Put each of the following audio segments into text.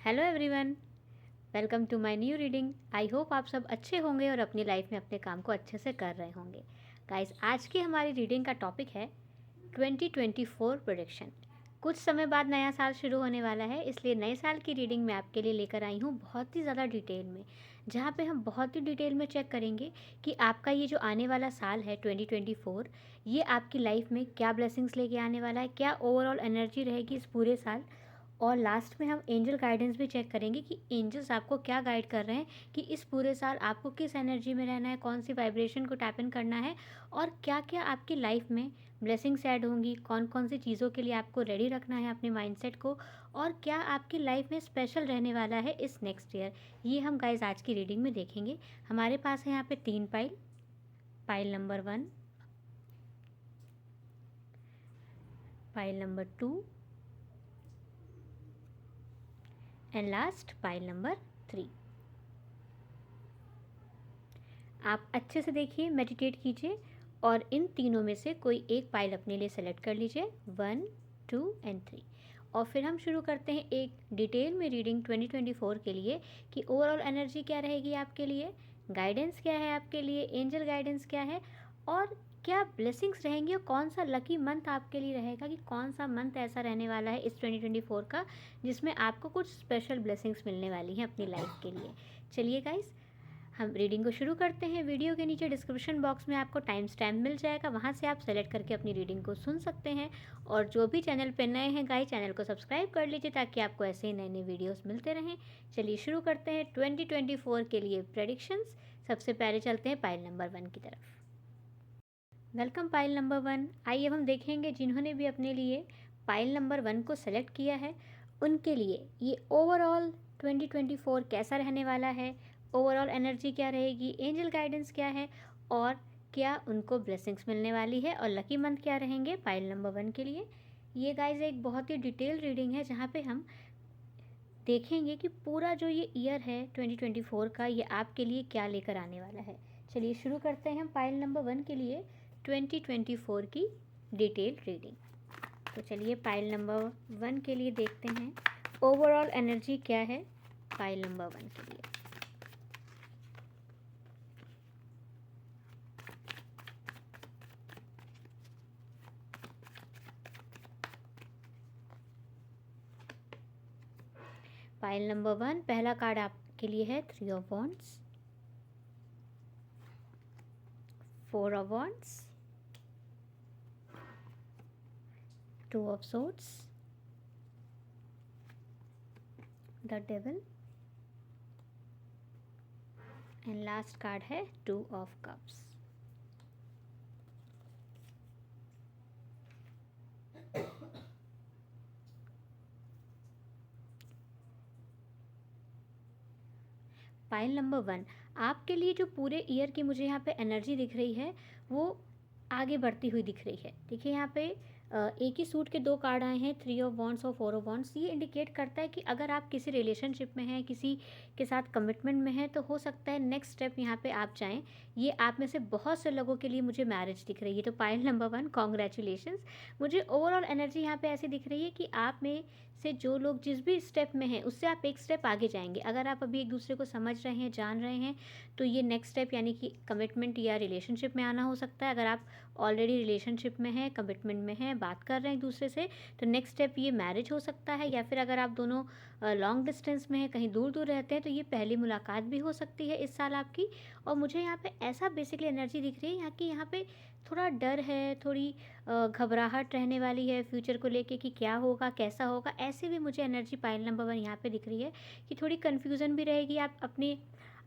Hello everyone, welcome to my new reading. I hope आप सब अच्छे होंगे और अपनी लाइफ में अपने काम को अच्छे से कर रहे होंगे। गाइस, आज की हमारी रीडिंग का टॉपिक है 2024 प्रेडिक्शन। कुछ समय बाद नया साल शुरू होने वाला है, इसलिए नए साल की रीडिंग मैं आपके लिए लेकर आई हूँ बहुत ही ज़्यादा डिटेल में, जहाँ पे हम बहुत ही डिटेल में चेक करेंगे कि आपका ये जो आने वाला साल है 2024, ये आपकी लाइफ में क्या ब्लेसिंग्स लेके आने वाला है, क्या ओवरऑल एनर्जी रहेगी इस पूरे साल। और लास्ट में हम एंजल गाइडेंस भी चेक करेंगे कि एंजल्स आपको क्या गाइड कर रहे हैं कि इस पूरे साल आपको किस एनर्जी में रहना है, कौन सी वाइब्रेशन को टैप इन करना है और क्या क्या आपकी लाइफ में ब्लेसिंग्स ऐड होंगी, कौन कौन सी चीज़ों के लिए आपको रेडी रखना है अपने माइंडसेट को, और क्या आपकी लाइफ में स्पेशल रहने वाला है इस नेक्स्ट ईयर। ये हम गाइज आज की रीडिंग में देखेंगे। हमारे पास है यहाँ पे 3 pile. Pile number 1, pile number 2 and last pile number 3। आप अच्छे से देखिए, मेडिटेट कीजिए और इन तीनों में से कोई एक पाइल अपने लिए सेलेक्ट कर लीजिए, 1, 2 एंड 3। और फिर हम शुरू करते हैं एक डिटेल में रीडिंग 2024 के लिए कि ओवरऑल एनर्जी क्या रहेगी आपके लिए, गाइडेंस क्या है आपके लिए, एंजल गाइडेंस क्या है और क्या ब्लेसिंग्स रहेंगी और कौन सा लकी मंथ आपके लिए रहेगा, कि कौन सा मंथ ऐसा रहने वाला है इस 2024 का जिसमें आपको कुछ स्पेशल ब्लेसिंग्स मिलने वाली हैं अपनी लाइफ के लिए। चलिए गाइस, हम रीडिंग को शुरू करते हैं। वीडियो के नीचे डिस्क्रिप्शन बॉक्स में आपको टाइम स्टैम्प मिल जाएगा, वहाँ से आप सेलेक्ट करके अपनी रीडिंग को सुन सकते हैं। और जो भी चैनल पे नए हैं गाइस, चैनल को सब्सक्राइब कर लीजिए ताकि आपको ऐसे ही नए नए वीडियोस मिलते रहें। चलिए शुरू करते हैं 2024 के लिए प्रेडिक्शंस। सबसे पहले चलते हैं पाइल नंबर 1 की तरफ। Welcome pile number 1। आइए हम देखेंगे जिन्होंने भी अपने लिए पाइल नंबर 1 को सेलेक्ट किया है उनके लिए ये ओवरऑल 2024 कैसा रहने वाला है, ओवरऑल एनर्जी क्या रहेगी, एंजल गाइडेंस क्या है और क्या उनको ब्लेसिंग्स मिलने वाली है और लकी मंथ क्या रहेंगे पाइल नंबर 1 के लिए। ये गाइज एक बहुत ही डिटेल रीडिंग है जहाँ पे हम देखेंगे कि पूरा जो ये ईयर है 2024 का, ये आपके लिए क्या लेकर आने वाला है। चलिए शुरू करते हैं हम पाइल नंबर 1 के लिए 2024 की डिटेल रीडिंग। तो चलिए पाइल नंबर 1 के लिए देखते हैं ओवरऑल एनर्जी क्या है पाइल नंबर 1 के लिए। पाइल नंबर 1, पहला कार्ड आपके लिए है 3 of wands, 4 of wands, 2 of swords, the devil and last card है 2 ऑफ कप्स। पाइल नंबर 1, आपके लिए जो पूरे ईयर की मुझे यहाँ पे एनर्जी दिख रही है वो आगे बढ़ती हुई दिख रही है। देखिए यहाँ पे एक ही सूट के 2 कार्ड आए हैं, 3 ऑफ वॉन्ड्स और 4 ऑफ वॉन्ड्स। ये इंडिकेट करता है कि अगर आप किसी रिलेशनशिप में हैं, किसी के साथ कमिटमेंट में हैं, तो हो सकता है नेक्स्ट स्टेप यहाँ पे आप जाएं। ये आप में से बहुत से लोगों के लिए मुझे मैरिज दिख रही है। तो पाइल नंबर 1, कॉन्ग्रेचुलेशंस। मुझे ओवरऑल एनर्जी यहाँ पे ऐसी दिख रही है कि आप में से जो लोग जिस भी स्टेप में हैं उससे आप एक स्टेप आगे जाएंगे। अगर आप अभी एक दूसरे को समझ रहे हैं, जान रहे हैं, तो ये नेक्स्ट स्टेप यानी कि कमिटमेंट या रिलेशनशिप में आना हो सकता है। अगर आप ऑलरेडी रिलेशनशिप में हैं, कमिटमेंट में हैं, बात कर रहे हैं एक दूसरे से, तो नेक्स्ट स्टेप ये मैरिज हो सकता है। या फिर अगर आप दोनों लॉन्ग डिस्टेंस में हैं, कहीं दूर दूर रहते हैं, तो ये पहली मुलाकात भी हो सकती है इस साल आपकी। और मुझे यहाँ पे ऐसा बेसिकली एनर्जी दिख रही है यहाँ की, यहाँ पे थोड़ा डर है, थोड़ी घबराहट रहने वाली है फ्यूचर को लेके कि क्या होगा, कैसा होगा। ऐसे भी मुझे एनर्जी पाइल नंबर 1 यहाँ पे दिख रही है कि थोड़ी कन्फ्यूज़न भी रहेगी। आप अपने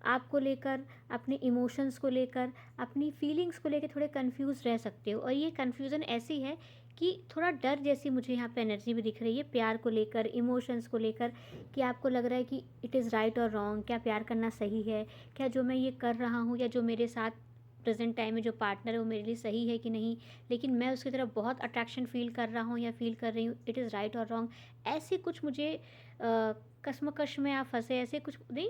आप को लेकर, अपने इमोशंस को लेकर, अपनी फीलिंग्स को लेकर थोड़े कंफ्यूज रह सकते हो। और ये कन्फ्यूज़न ऐसी है कि थोड़ा डर जैसी मुझे यहाँ पे एनर्जी भी दिख रही है प्यार को लेकर, इमोशंस को लेकर, कि आपको लग रहा है कि इट इज़ राइट और रॉन्ग, क्या प्यार करना सही है, क्या जो मैं ये कर रहा हूँ या जो मेरे साथ प्रेजेंट टाइम में जो पार्टनर है वो मेरे लिए सही है कि नहीं, लेकिन मैं उसकी तरफ बहुत अट्रैक्शन फील कर रहा हूँ या फील कर रही हूँ, इट इज़ राइट और रॉन्ग। ऐसे कुछ मुझे कसमकश में आप फंसे, ऐसे कुछ नहीं,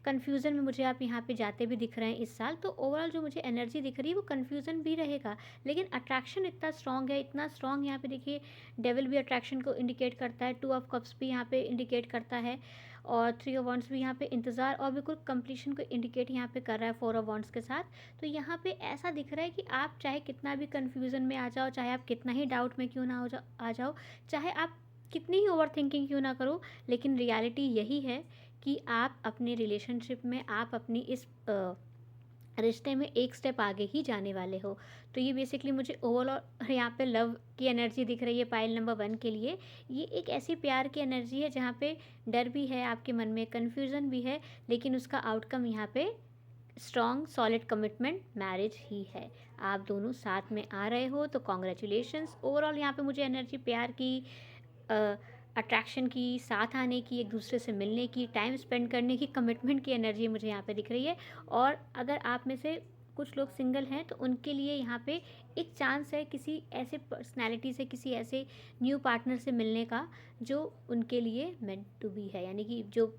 कन्फ्यूज़न में मुझे आप यहाँ पे जाते भी दिख रहे हैं इस साल। तो ओवरऑल जो मुझे एनर्जी दिख रही है वो कन्फ्यूज़न भी रहेगा, लेकिन अट्रैक्शन इतना स्ट्रॉन्ग है, इतना स्ट्रॉन्ग यहाँ पे देखिए डेविल भी अट्रैक्शन को इंडिकेट करता है, 2 ऑफ कप्स भी यहाँ पे इंडिकेट करता है और 3 ऑफ वॉन्ड्स भी यहाँ पे इंतज़ार और बिल्कुल कंप्लीशन को इंडिकेट यहाँ पे कर रहा है 4 ऑफ वॉन्ड्स के साथ। तो यहाँ पे ऐसा दिख रहा है कि आप चाहे कितना भी कन्फ्यूज़न में आ जाओ, चाहे आप कितना ही डाउट में क्यों ना आ जाओ, चाहे आप कितनी ही ओवर थिंकिंग क्यों ना करो, लेकिन रियलिटी यही है कि आप अपने रिलेशनशिप में, आप अपनी इस रिश्ते में एक स्टेप आगे ही जाने वाले हो। तो ये बेसिकली मुझे ओवरऑल यहाँ पे लव की एनर्जी दिख रही है पाइल नंबर 1 के लिए। ये एक ऐसी प्यार की एनर्जी है जहाँ पे डर भी है आपके मन में, कन्फ्यूज़न भी है, लेकिन उसका आउटकम यहाँ पे स्ट्रॉन्ग सॉलिड कमिटमेंट मैरिज ही है। आप दोनों साथ में आ रहे हो तो कॉन्ग्रेचुलेशंस। ओवरऑल यहाँ पे मुझे एनर्जी प्यार की, अट्रैक्शन की, साथ आने की, एक दूसरे से मिलने की, टाइम स्पेंड करने की, कमिटमेंट की एनर्जी मुझे यहाँ पे दिख रही है। और अगर आप में से कुछ लोग सिंगल हैं तो उनके लिए यहाँ पे एक चांस है किसी ऐसे पर्सनैलिटी से, किसी ऐसे न्यू पार्टनर से मिलने का जो उनके लिए मेंट टू बी है। यानी कि जो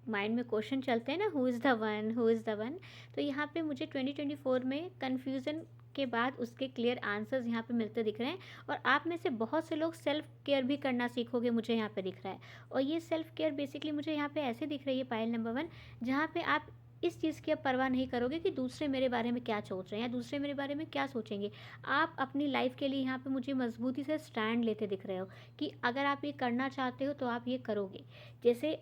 माइंड में क्वेश्चन चलते हैं ना, who is the one, who is the one, तो यहाँ पे मुझे 2024 में कन्फ्यूज़न के बाद उसके क्लियर आंसर्स यहाँ पे मिलते दिख रहे हैं। और आप में से बहुत से लोग सेल्फ केयर भी करना सीखोगे, मुझे यहाँ पे दिख रहा है। और ये सेल्फ केयर बेसिकली मुझे यहाँ पे ऐसे दिख रही है पाइल नंबर 1, जहाँ पे आप इस चीज़ की अब परवाह नहीं करोगे कि दूसरे मेरे बारे में क्या सोच रहे हैं या दूसरे मेरे बारे में क्या सोचेंगे। आप अपनी लाइफ के लिए यहाँ पे मुझे मजबूती से स्टैंड लेते दिख रहे हो कि अगर आप ये करना चाहते हो तो आप ये करोगे। जैसे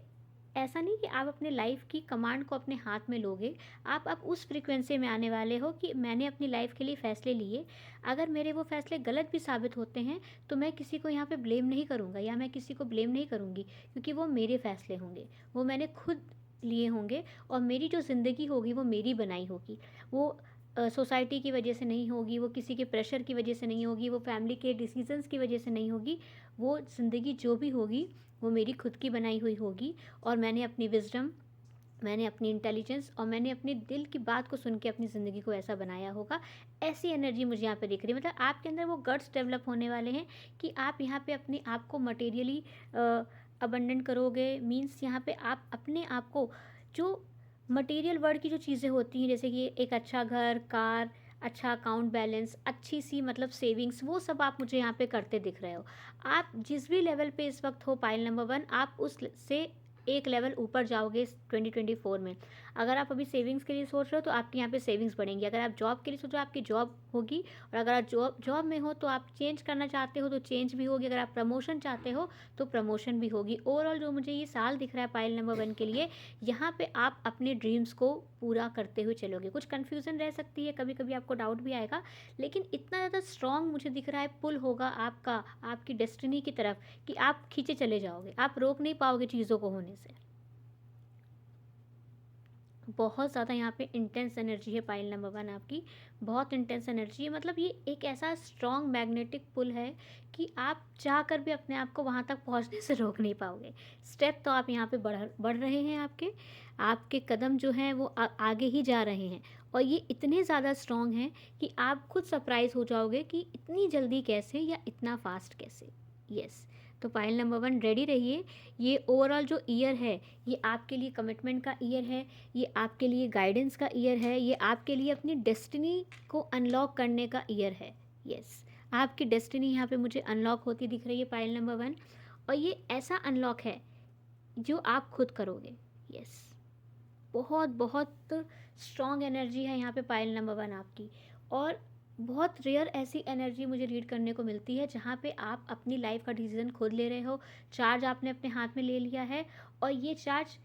ऐसा नहीं कि आप अपने लाइफ की कमांड को अपने हाथ में लोगे, आप अब उस फ्रीक्वेंसी में आने वाले हो कि मैंने अपनी लाइफ के लिए फ़ैसले लिए, अगर मेरे वो फ़ैसले गलत भी साबित होते हैं तो मैं किसी को यहाँ पे ब्लेम नहीं करूँगा या मैं किसी को ब्लेम नहीं करूँगी, क्योंकि वो मेरे फ़ैसले होंगे, वो मैंने खुद लिए होंगे और मेरी जो ज़िंदगी होगी वो मेरी बनाई होगी। वो सोसाइटी की वजह से नहीं होगी, वो किसी के प्रेशर की वजह से नहीं होगी, वो फैमिली के डिसीजंस की वजह से नहीं होगी। वो ज़िंदगी जो भी होगी वो मेरी खुद की बनाई हुई होगी और मैंने अपनी विज़डम, मैंने अपनी इंटेलिजेंस और मैंने अपने दिल की बात को सुन के अपनी ज़िंदगी को ऐसा बनाया होगा। ऐसी एनर्जी मुझे यहाँ पे दिख रही है। मतलब आपके अंदर वो गट्स डेवलप होने वाले हैं कि आप यहाँ पे अपने आप को मटेरियली अबंडेंट करोगे। मीन्स यहाँ पे आप अपने आप को, जो मटेरियल वर्ल्ड की जो चीज़ें होती हैं, जैसे कि एक अच्छा घर, कार, अच्छा अकाउंट बैलेंस, अच्छी सी मतलब सेविंग्स, वो सब आप मुझे यहाँ पे करते दिख रहे हो। आप जिस भी लेवल पे इस वक्त हो पाइल नंबर 1, आप उस से एक लेवल ऊपर जाओगे इस 2024 में। अगर आप अभी सेविंग्स के लिए सोच रहे हो तो आपकी यहाँ पे सेविंग्स बढ़ेंगी। अगर आप जॉब के लिए सोच रहे हो आपकी जॉब होगी, और अगर आप जॉब में हो तो आप चेंज करना चाहते हो तो चेंज भी होगी। अगर आप प्रमोशन चाहते हो तो प्रमोशन भी होगी। ओवरऑल जो मुझे ये साल दिख रहा है पाइल नंबर 1 के लिए, यहाँ पे आप अपने ड्रीम्स को पूरा करते हुए चलोगे। कुछ कन्फ्यूज़न रह सकती है, कभी कभी आपको डाउट भी आएगा, लेकिन इतना ज़्यादा स्ट्रॉन्ग मुझे दिख रहा है पुल होगा आपका आपकी डेस्टिनी की तरफ कि आप खींचे चले जाओगे, आप रोक नहीं पाओगे चीज़ों को होने से। बहुत ज़्यादा यहाँ पे इंटेंस एनर्जी है पाइल नंबर 1 आपकी, बहुत इंटेंस एनर्जी है। मतलब ये एक ऐसा स्ट्रॉन्ग मैग्नेटिक पुल है कि आप चाह कर भी अपने आप को वहाँ तक पहुँचने से रोक नहीं पाओगे। स्टेप तो आप यहाँ पे बढ़ रहे हैं, आपके कदम जो हैं वो आगे ही जा रहे हैं। और ये इतने ज़्यादा स्ट्रॉन्ग हैं कि आप खुद सरप्राइज़ हो जाओगे कि इतनी जल्दी कैसे या इतना फास्ट कैसे। यस, तो पाइल नंबर 1 रेडी रहिए। ये ओवरऑल जो ईयर है ये आपके लिए कमिटमेंट का ईयर है, ये आपके लिए गाइडेंस का ईयर है, ये आपके लिए अपनी डेस्टिनी को अनलॉक करने का ईयर है। यस, आपकी डेस्टिनी यहाँ पे मुझे अनलॉक होती दिख रही है पाइल नंबर 1, और ये ऐसा अनलॉक है जो आप खुद करोगे। यस, बहुत बहुत स्ट्रॉन्ग एनर्जी है यहाँ पे पाइल नंबर 1 आपकी। और बहुत रेयर ऐसी एनर्जी मुझे रीड करने को मिलती है जहाँ पे आप अपनी लाइफ का डिसीजन खुद ले रहे हो, चार्ज आपने अपने हाथ में ले लिया है। और ये चार्ज,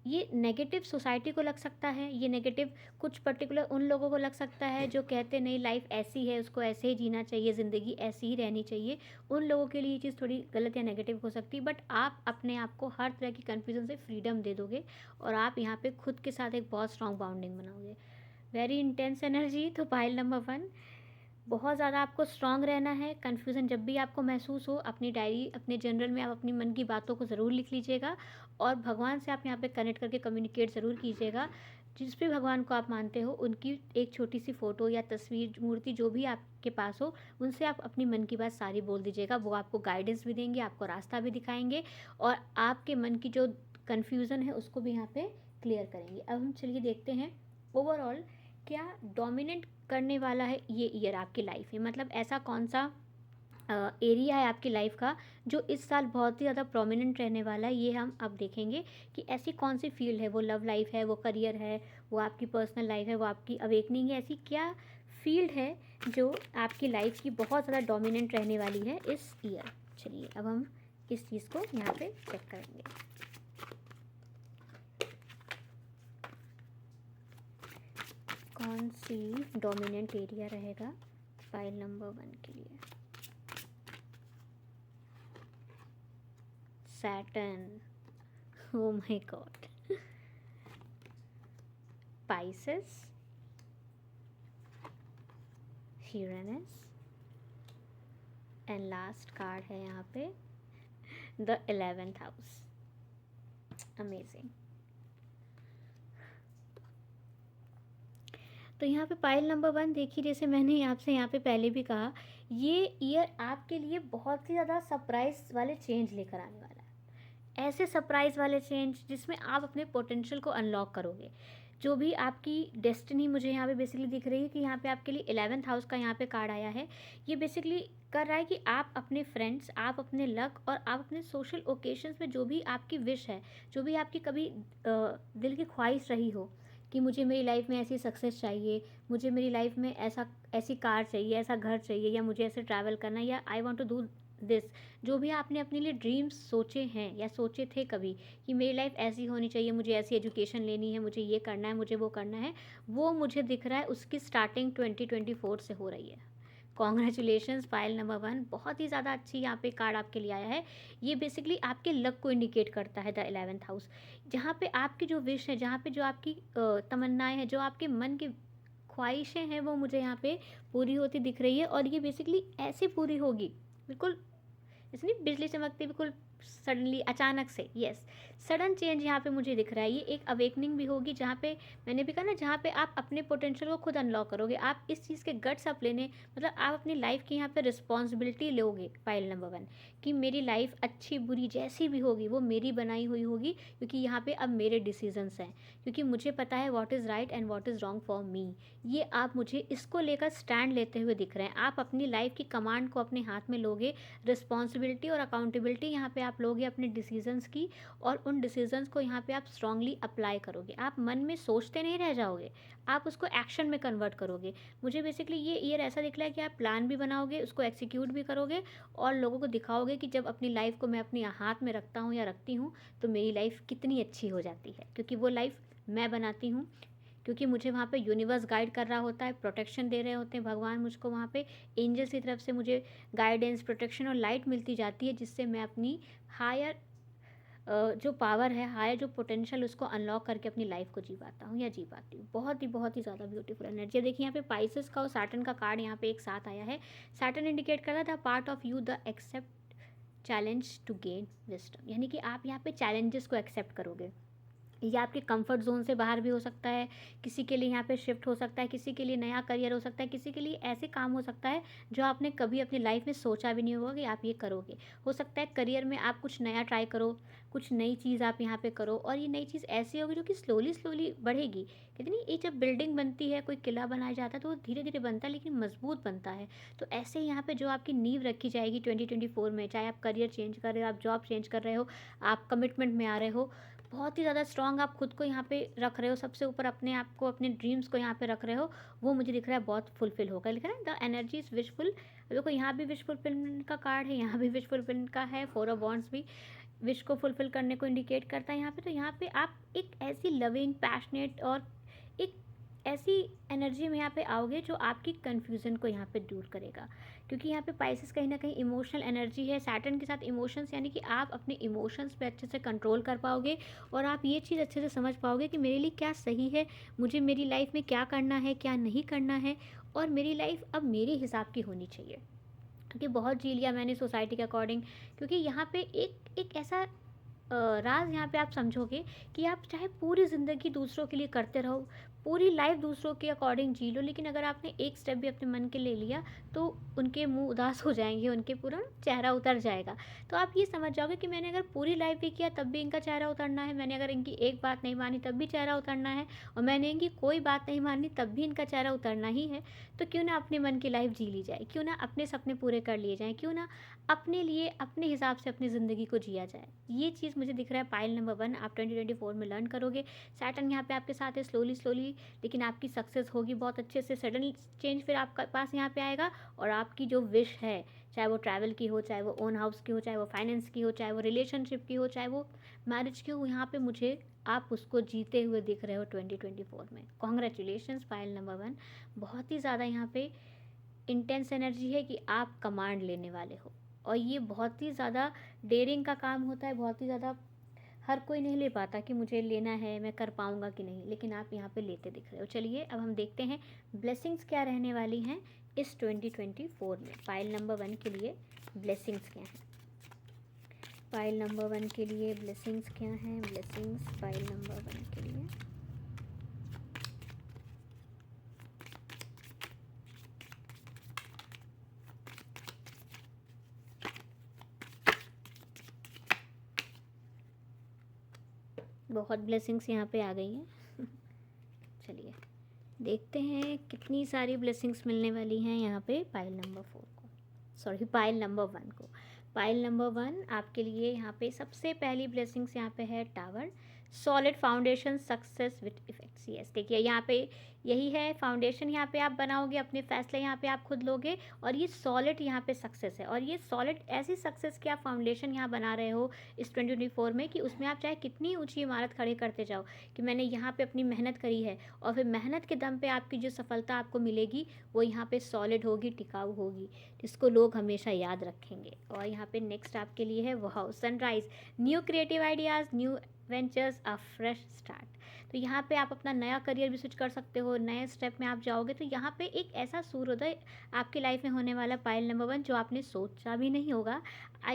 ये नेगेटिव सोसाइटी को लग सकता है, ये नेगेटिव कुछ पर्टिकुलर उन लोगों को लग सकता है जो कहते नहीं लाइफ ऐसी है, उसको ऐसे ही जीना चाहिए, ज़िंदगी ऐसी ही रहनी चाहिए। उन लोगों के लिए ये चीज़ थोड़ी गलत या नेगेटिव हो सकती है, बट आप अपने आप को हर तरह की कन्फ्यूज़न से फ्रीडम दे दोगे और आप यहाँ पे खुद के साथ एक बहुत स्ट्रॉन्ग बाउंडिंग बनाओगे। Very intense energy. तो पाइल नंबर 1, बहुत ज़्यादा आपको स्ट्रॉन्ग रहना है। कन्फ्यूज़न जब भी आपको महसूस हो, अपनी डायरी, अपने जर्नल में आप अपनी मन की बातों को ज़रूर लिख लीजिएगा और भगवान से आप यहाँ पे कनेक्ट करके कम्युनिकेट ज़रूर कीजिएगा। जिस भी भगवान को आप मानते हो उनकी एक छोटी सी फ़ोटो या तस्वीर, मूर्ति जो भी आपके पास हो, उनसे आप अपनी मन की बात सारी बोल दीजिएगा। वो आपको गाइडेंस भी देंगे, आपको रास्ता भी दिखाएंगे और आपके मन की जो कन्फ्यूज़न है उसको भी यहाँ पे क्लियर करेंगे। अब हम चलिए देखते हैं ओवरऑल क्या डोमिनेट करने वाला है ये ईयर आपकी लाइफ में, मतलब ऐसा कौन सा एरिया है आपकी लाइफ का जो इस साल बहुत ही ज़्यादा प्रोमिनेंट रहने वाला है। ये हम अब देखेंगे कि ऐसी कौन सी फील्ड है, वो लव लाइफ है, वो करियर है, वो आपकी पर्सनल लाइफ है, वो आपकी अवेकनिंग है, ऐसी क्या फील्ड है जो आपकी लाइफ की बहुत ज़्यादा डोमिनेंट रहने वाली है इस ईयर। चलिए अब हम इस चीज़ को यहाँ पे चेक करेंगे। कौन सी डोमिनेंट एरिया रहेगा फाइल नंबर 1 के लिए। Saturn, oh my god. Pisces, Uranus, and last card है यहाँ पे the 11th house. Amazing. तो यहाँ पे पाइल नंबर 1 देखिए, जैसे मैंने आपसे यहाँ पे पहले भी कहा, ये ईयर आपके लिए बहुत ही ज़्यादा सरप्राइज वाले चेंज लेकर आने वाला है। ऐसे सरप्राइज वाले चेंज जिसमें आप अपने पोटेंशियल को अनलॉक करोगे। जो भी आपकी डेस्टिनी मुझे यहाँ पे बेसिकली दिख रही है कि यहाँ पे आपके लिए 11th हाउस का यहाँ पे कार्ड आया है। ये बेसिकली कर रहा है कि आप अपने फ्रेंड्स, आप अपने लक और आप अपने सोशल ओकेजन्स में जो भी आपकी विश है, जो भी आपकी कभी दिल की ख्वाहिश रही हो कि मुझे मेरी लाइफ में ऐसी सक्सेस चाहिए, मुझे मेरी लाइफ में ऐसी कार चाहिए, ऐसा घर चाहिए, या मुझे ऐसे ट्रैवल करना, या I want to do this, जो भी आपने अपने लिए ड्रीम्स सोचे हैं या सोचे थे कभी कि मेरी लाइफ ऐसी होनी चाहिए, मुझे ऐसी एजुकेशन लेनी है, मुझे ये करना है, मुझे वो करना है, वो मुझे दिख रहा है उसकी स्टार्टिंग 2024 से हो रही है। कॉन्ग्रेचुलेशंस फाइल नंबर 1, बहुत ही ज़्यादा अच्छी यहाँ पे कार्ड आपके लिए आया है। ये बेसिकली आपके लक को इंडिकेट करता है, द 11th हाउस, जहाँ पे आपकी जो विश है, जहाँ पे जो आपकी तमन्नाएं हैं, जो आपके मन की ख्वाहिशें हैं, वो मुझे यहाँ पे पूरी होती दिख रही है। और ये बेसिकली ऐसे पूरी होगी, बिल्कुल इसलिए बिजली चमकती बिल्कुल सडनली, अचानक से। यस, सडन चेंज यहाँ पे मुझे दिख रहा है। ये एक अवेकनिंग भी होगी, जहाँ पे मैंने भी कहा ना, जहाँ पे आप अपने पोटेंशियल को खुद अनलॉक करोगे। आप इस चीज़ के गट्स आप लेने, मतलब आप अपनी लाइफ की यहाँ पे रिस्पॉन्सिबिलिटी लोगे फाइल नंबर 1, कि मेरी लाइफ अच्छी बुरी जैसी भी होगी वो मेरी बनाई हुई होगी, क्योंकि यहाँ पे अब मेरे डिसीजंस हैं, क्योंकि मुझे पता है what is right and what is wrong for me. ये आप मुझे इसको लेकर स्टैंड लेते हुए दिख रहे हैं। आप अपनी लाइफ की कमांड को अपने हाथ में लोगे, रिस्पॉन्सिबिलिटी और अकाउंटेबिलिटी यहाँ पे आप लोगे अपने डिसीजंस की, और उन डिसीजंस को यहाँ पे आप स्ट्रांगली अप्लाई करोगे। आप मन में सोचते नहीं रह जाओगे, आप उसको एक्शन में कन्वर्ट करोगे। मुझे बेसिकली ये ईयर ऐसा दिख रहा है कि आप प्लान भी बनाओगे, उसको एक्सिक्यूट भी करोगे, और लोगों को दिखाओगे कि जब अपनी लाइफ को मैं अपने हाथ में रखता हूँ या रखती हूँ तो मेरी लाइफ कितनी अच्छी हो जाती है, क्योंकि वो लाइफ मैं बनाती हूँ, क्योंकि मुझे वहाँ पे यूनिवर्स गाइड कर रहा होता है, प्रोटेक्शन दे रहे होते हैं भगवान मुझको, वहाँ पे एंजल्स की तरफ से मुझे गाइडेंस, प्रोटेक्शन और लाइट मिलती जाती है, जिससे मैं अपनी हायर जो पावर है, हायर जो पोटेंशियल, उसको अनलॉक करके अपनी लाइफ को जी पाता हूँ या जी पाती हूँ। बहुत ही ज़्यादा ब्यूटीफुल एनर्जी है। देखिए यहाँ पे पाइसेस का और सैटर्न का कार्ड यहाँ पे एक साथ आया है। सैटर्न इंडिकेट कर रहा था part of you the accept challenge to gain wisdom, यानी कि आप यहाँ पे चैलेंजेस को एक्सेप्ट करोगे। या आपके कंफर्ट जोन से बाहर भी हो सकता है, किसी के लिए यहाँ पे शिफ्ट हो सकता है, किसी के लिए नया करियर हो सकता है, किसी के लिए ऐसे काम हो सकता है जो आपने कभी अपनी लाइफ में सोचा भी नहीं होगा कि आप ये करोगे। हो सकता है करियर में आप कुछ नया ट्राई करो, कुछ नई चीज़ आप यहाँ पे करो, और ये नई चीज़ ऐसी होगी जो कि स्लोली स्लोली बढ़ेगी। कहते नहीं, ये जब बिल्डिंग बनती है, कोई किला बनाया जाता है, तो वो धीरे धीरे बनता है लेकिन मजबूत बनता है। तो ऐसे ही यहाँ पे जो आपकी नींव रखी जाएगी 2024 में, चाहे आप करियर चेंज कर रहे हो, आप जॉब चेंज कर रहे हो, आप कमिटमेंट में आ रहे हो, बहुत ही ज़्यादा स्ट्रॉन्ग आप खुद को यहाँ पे रख रहे हो, सबसे ऊपर अपने आप को, अपने ड्रीम्स को यहाँ पे रख रहे हो, वो मुझे दिख रहा है बहुत फुलफिल होगा। लिखा है द एनर्जी इज़ विशफुल। देखो यहाँ भी विश फुलफिलमेंट का कार्ड है, यहाँ भी विश फुलफिलमेंट का है। 4 ऑफ वॉन्ड्स भी विश को फुलफिल करने को इंडिकेट करता है यहाँ पे। तो यहाँ पे आप एक ऐसी लविंग, पैशनेट और एक ऐसी एनर्जी में यहाँ पे आओगे जो आपकी कन्फ्यूज़न को यहाँ पे दूर करेगा, क्योंकि यहाँ पे पाइसेस कहीं ना कहीं इमोशनल एनर्जी है। सैटर्न के साथ इमोशंस, यानी कि आप अपने इमोशंस पे अच्छे से कंट्रोल कर पाओगे, और आप ये चीज़ अच्छे से समझ पाओगे कि मेरे लिए क्या सही है, मुझे मेरी लाइफ में क्या करना है, क्या नहीं करना है, और मेरी लाइफ अब मेरे हिसाब की होनी चाहिए। क्योंकि बहुत जी लिया मैंने सोसाइटी के अकॉर्डिंग, क्योंकि यहाँ पे एक ऐसा राज यहाँ पे आप समझोगे कि आप चाहे पूरी ज़िंदगी दूसरों के लिए करते रहो, पूरी लाइफ दूसरों के अकॉर्डिंग जी लो, लेकिन अगर आपने एक स्टेप भी अपने मन के ले लिया तो उनके मुंह उदास हो जाएंगे, उनके पूरा चेहरा उतर जाएगा। तो आप ये समझ जाओगे कि मैंने अगर पूरी लाइफ भी किया तब भी इनका चेहरा उतरना है, मैंने अगर इनकी एक बात नहीं मानी तब भी चेहरा उतरना है, और मैंने इनकी कोई बात नहीं मानी तब भी इनका चेहरा उतरना ही है। तो क्यों ना अपने मन की लाइफ जी ली जाए, क्यों ना अपने सपने पूरे कर लिए जाएँ, क्यों ना अपने लिए अपने हिसाब से अपनी ज़िंदगी को जिया जाए। ये चीज़ मुझे दिख रहा है पाइल नंबर 1 आप 2024 में लर्न करोगे। सैटर्न यहाँ पे आपके साथ है स्लोली लेकिन आपकी सक्सेस होगी बहुत अच्छे से। सडन चेंज फिर आपके पास यहाँ पे आएगा, और आपकी जो विश है, चाहे वो ट्रैवल की हो, चाहे वो ओन हाउस की हो, चाहे वो फाइनेंस की हो, चाहे वो रिलेशनशिप की हो, चाहे वो मैरिज की हो, यहाँ पे मुझे आप उसको जीते हुए दिख रहे हो 2024 में। Congratulations pile number 1। बहुत ही ज़्यादा यहाँ पे इंटेंस एनर्जी है कि आप कमांड लेने वाले हो, और ये बहुत ही ज़्यादा डेयरिंग का काम होता है, बहुत ही ज़्यादा हर कोई नहीं ले पाता कि मुझे लेना है, मैं कर पाऊँगा कि नहीं, लेकिन आप यहाँ पे लेते दिख रहे हो। चलिए अब हम देखते हैं ब्लेसिंग्स क्या रहने वाली हैं इस 2024 में। पाइल नंबर 1 के लिए ब्लेसिंग्स क्या हैं? पाइल नंबर 1 के लिए ब्लेसिंग्स क्या हैं? ब्लेसिंग्स पाइल नंबर 1 के लिए। बहुत ब्लेसिंग्स यहाँ पे आ गई हैं। चलिए देखते हैं कितनी सारी ब्लेसिंग्स मिलने वाली हैं यहाँ पे पाइल नंबर 4 को, सॉरी पाइल नंबर 1 को। पाइल नंबर 1 आपके लिए यहाँ पे सबसे पहली ब्लेसिंग्स यहाँ पे है tower, solid foundation, success with effects. Yes देखिए यहाँ पे यही है, फाउंडेशन यहाँ पे आप बनाओगे, अपने फैसले यहाँ पे आप खुद लोगे, और ये सॉलिड यहाँ पे सक्सेस है। और ये सॉलिड ऐसी सक्सेस की आप फाउंडेशन यहाँ बना रहे हो इस 2024 में कि उसमें आप चाहे कितनी ऊंची इमारत खड़े करते जाओ कि मैंने यहाँ पे अपनी मेहनत करी है, और फिर मेहनत के दम पे आपकी जो सफलता आपको मिलेगी वो यहाँ पे सॉलिड होगी, टिकाऊ होगी, जिसको लोग हमेशा याद रखेंगे। और यहाँ पे नेक्स्ट आपके लिए है wow sunrise, new creative ideas, new ventures, अ फ्रेश स्टार्ट। तो यहाँ पे आप अपना नया करियर भी स्विच कर सकते हो, नए स्टेप में आप जाओगे। तो यहाँ पे एक ऐसा सूर्योदय आपकी लाइफ में होने वाला पाइल नंबर 1 जो आपने सोचा भी नहीं होगा।